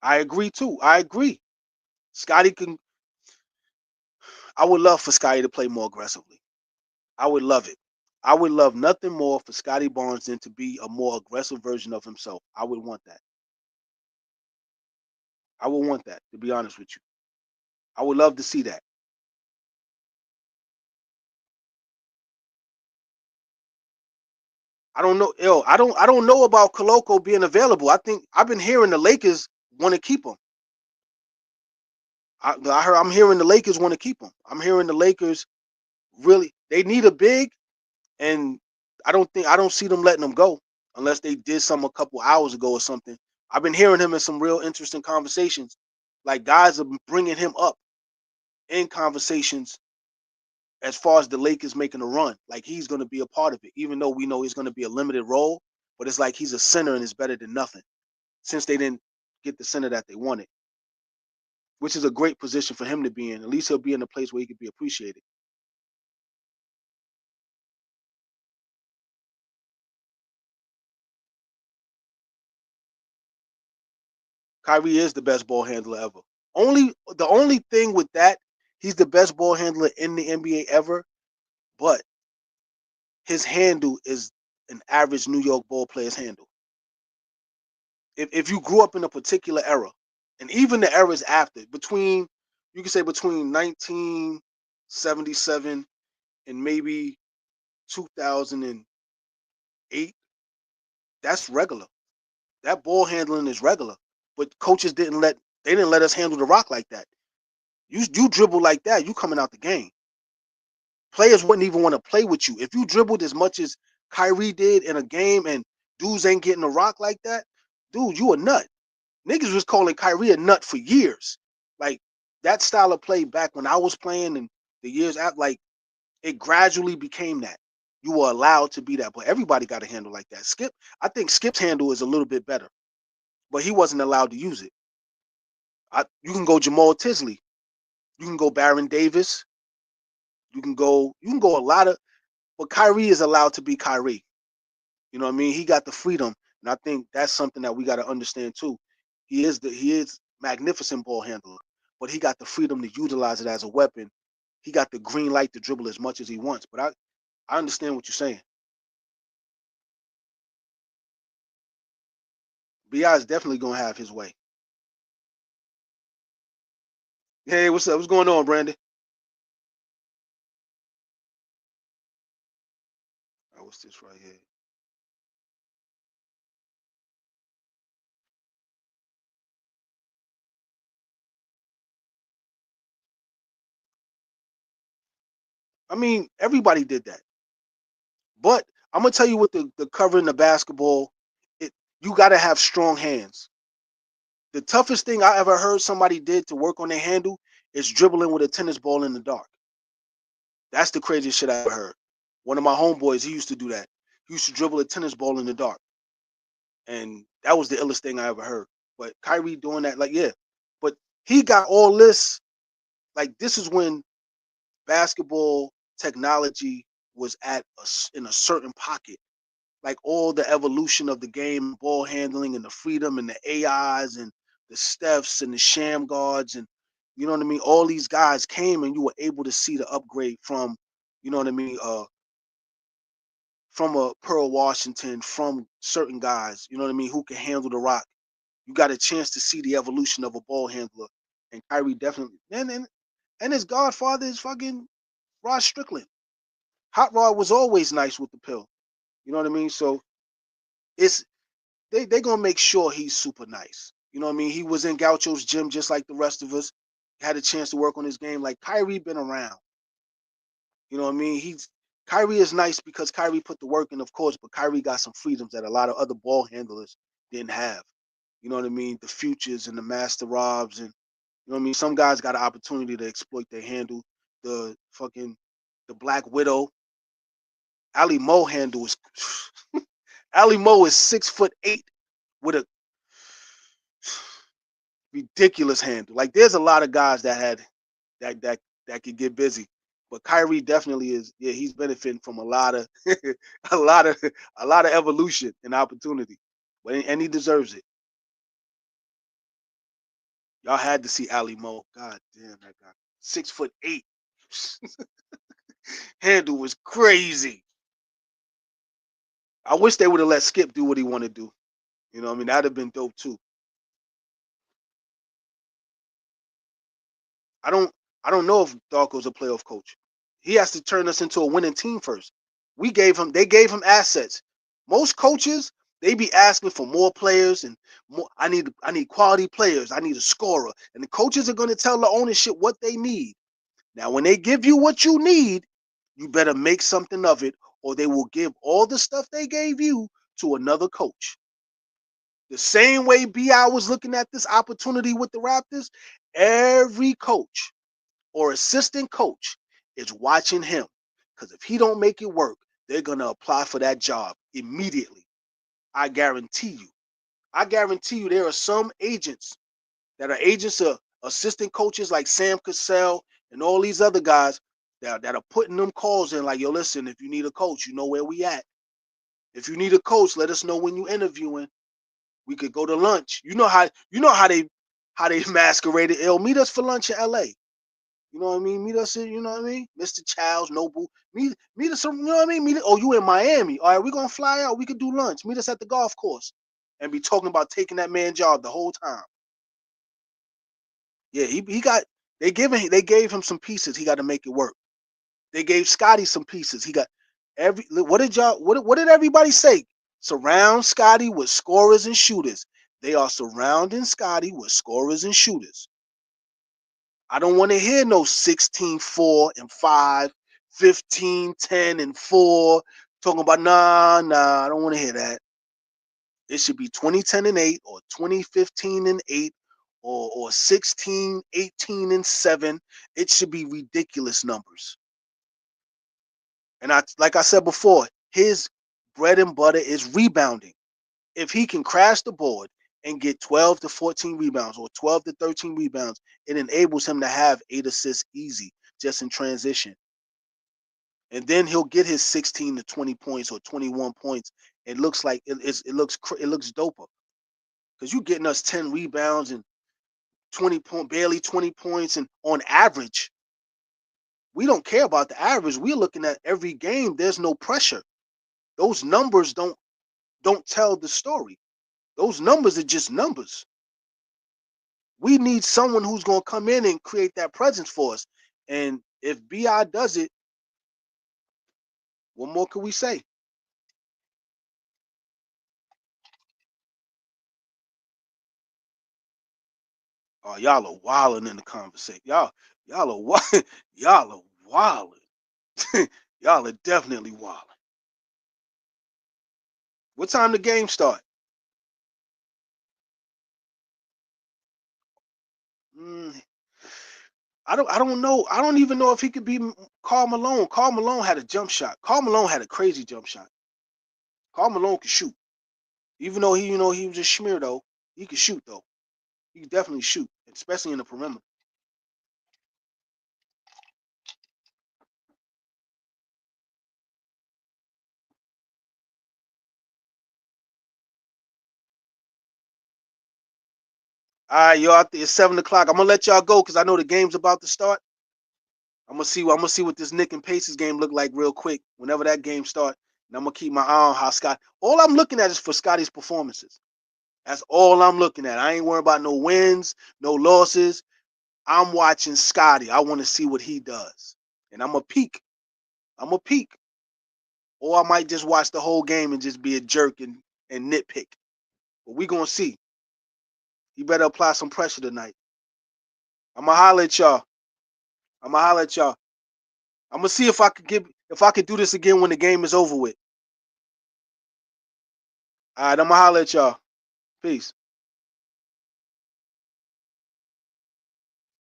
I agree too. I agree. Scottie can. I would love for Scottie to play more aggressively. I would love it. I would love nothing more for Scottie Barnes than to be a more aggressive version of himself. I would want that. I would want that, to be honest with you. I would love to see that. I don't know. Yo, I don't know about Koloko being available. I think I've been hearing the Lakers want to keep him. I'm hearing the Lakers want to keep him. I'm hearing the Lakers really they need a big, and I don't see them letting him go unless they did some a couple hours ago or something. I've been hearing him in some real interesting conversations. Like guys are bringing him up in conversations as far as the Lakers making a run. Like he's going to be a part of it, even though we know he's going to be a limited role. But it's like he's a center and it's better than nothing since they didn't get the center that they wanted, which is a great position for him to be in. At least he'll be in a place where he could be appreciated. Kyrie is the best ball handler ever. The only thing with that, he's the best ball handler in the NBA ever, but his handle is an average New York ball player's handle. If you grew up in a particular era, and even the eras after, between you could say between 1977 and maybe 2008, that's regular. That ball handling is regular. But coaches didn't let us handle the rock like that. You dribble like that, you coming out the game. Players wouldn't even want to play with you. If you dribbled as much as Kyrie did in a game and dudes ain't getting a rock like that, dude, you a nut. Niggas was calling Kyrie a nut for years. Like that style of play back when I was playing and the years after, like it gradually became that. You were allowed to be that, but everybody got a handle like that. I think Skip's handle is a little bit better, but he wasn't allowed to use it. You can go Jamal Tisley, you can go Baron Davis, you can go a lot of, but Kyrie is allowed to be Kyrie. You know what I mean? He got the freedom, and I think that's something that we got to understand too. He is magnificent ball handler, but he got the freedom to utilize it as a weapon. He got the green light to dribble as much as he wants. But I understand what you're saying. Bi is definitely gonna have his way. Hey, what's up? What's going on, Brandon? Oh, what's this right here? I mean, everybody did that, but I'm gonna tell you what the covering the basketball. It You got to have strong hands. The toughest thing I ever heard somebody did to work on their handle is dribbling with a tennis ball in the dark. That's the craziest shit I ever heard. One of my homeboys, he used to do that. He used to dribble a tennis ball in the dark, and that was the illest thing I ever heard. But Kyrie doing that, like, yeah, but he got all this. Like, this is when basketball technology was in a certain pocket. Like all the evolution of the game, ball handling, and the freedom, and the AIs, and the Stephs, and the Sham guards, and you know what I mean. All these guys came, and you were able to see the upgrade from, you know what I mean, from a Pearl Washington, from certain guys, you know what I mean, who can handle the rock. You got a chance to see the evolution of a ball handler, and Kyrie definitely. And his godfather is fucking Rod Strickland. Hot Rod was always nice with the pill. You know what I mean? So it's they gonna make sure he's super nice. You know what I mean? He was in Gaucho's gym just like the rest of us. Had a chance to work on his game. Like Kyrie been around. You know what I mean? Kyrie is nice because Kyrie put the work in, of course, but Kyrie got some freedoms that a lot of other ball handlers didn't have. You know what I mean? The Futures and the Master Robs, and you know what I mean? Some guys got an opportunity to exploit their handle. The Black Widow. Ali Mo handle is Ali Mo is 6'8" with a ridiculous handle. Like there's a lot of guys that had that could get busy. But Kyrie definitely is, yeah, he's benefiting from a lot of a lot of evolution and opportunity. But and he deserves it. Y'all had to see Ali Mo. God damn that guy. 6'8". Handle was crazy. I wish they would have let Skip do what he wanted to do. You know what I mean? That'd have been dope too. I don't I don't know if Darko's a playoff coach. He has to turn us into a winning team first. They gave him assets. Most coaches, they be asking for more players and more. I need quality players. I need a scorer. And the coaches are going to tell the ownership what they need. Now, when they give you what you need, you better make something of it, or they will give all the stuff they gave you to another coach. The same way BI was looking at this opportunity with the Raptors, every coach or assistant coach is watching him, because if he don't make it work, they're gonna apply for that job immediately. I guarantee you. I guarantee you there are some agents that are agents of assistant coaches like Sam Cassell and all these other guys that are putting them calls in like, yo, listen, if you need a coach, you know where we at. If you need a coach, let us know when you interviewing. We could go to lunch. You know how they masqueraded. Yo, meet us for lunch in LA. You know what I mean? Meet us in, you know what I mean? Mr. Childs, Noble. Meet us, you know what I mean? Oh, you in Miami. All right, we're gonna fly out. We could do lunch. Meet us at the golf course. And be talking about taking that man job the whole time. Yeah, he got they gave him some pieces. He got to make it work. They gave Scottie some pieces. He got what did everybody say? Surround Scottie with scorers and shooters. They are surrounding Scottie with scorers and shooters. I don't want to hear no 16-4 and 5, 15-10 and 4. Talking about nah, I don't want to hear that. It should be 20-10 and 8 or 20-15 and 8 or 16-18 and 7. It should be ridiculous numbers. And like I said before, his bread and butter is rebounding. If he can crash the board and get 12 to 14 rebounds or 12 to 13 rebounds, it enables him to have 8 assists easy just in transition. And then he'll get his 16 to 20 points or 21 points. It looks like it looks doper, because you getting us 10 rebounds and barely 20 points, and on average, we don't care about the average. We're looking at every game. There's no pressure. Those numbers don't tell the story. Those numbers are just numbers. We need someone who's going to come in and create that presence for us. And if BI does it, what more can we say? Oh, y'all are wilding in the conversation. Y'all are wild. Y'all are wilding. Y'all are definitely wilding. What time the game start? Mm, I don't know. I don't even know if he could be Karl Malone. Karl Malone had a jump shot. Karl Malone had a crazy jump shot. Karl Malone could shoot. Even though he was a schmear though, he could shoot though. He could definitely shoot, especially in the perimeter. All right, y'all. It's 7 o'clock. I'm gonna let y'all go because I know the game's about to start. I'm gonna see what this Nick and Pacers game look like real quick. Whenever that game starts, and I'm gonna keep my eye on how Scott. All I'm looking at is for Scotty's performances. That's all I'm looking at. I ain't worried about no wins, no losses. I'm watching Scotty. I want to see what he does, and I'm a peek. I'm a peek, or I might just watch the whole game and just be a jerk and nitpick. But we gonna see. You better apply some pressure tonight. I'ma holler at y'all. I'ma holler at y'all. I'm gonna see if I could do this again when the game is over with. All right, I'ma holler at y'all. Peace.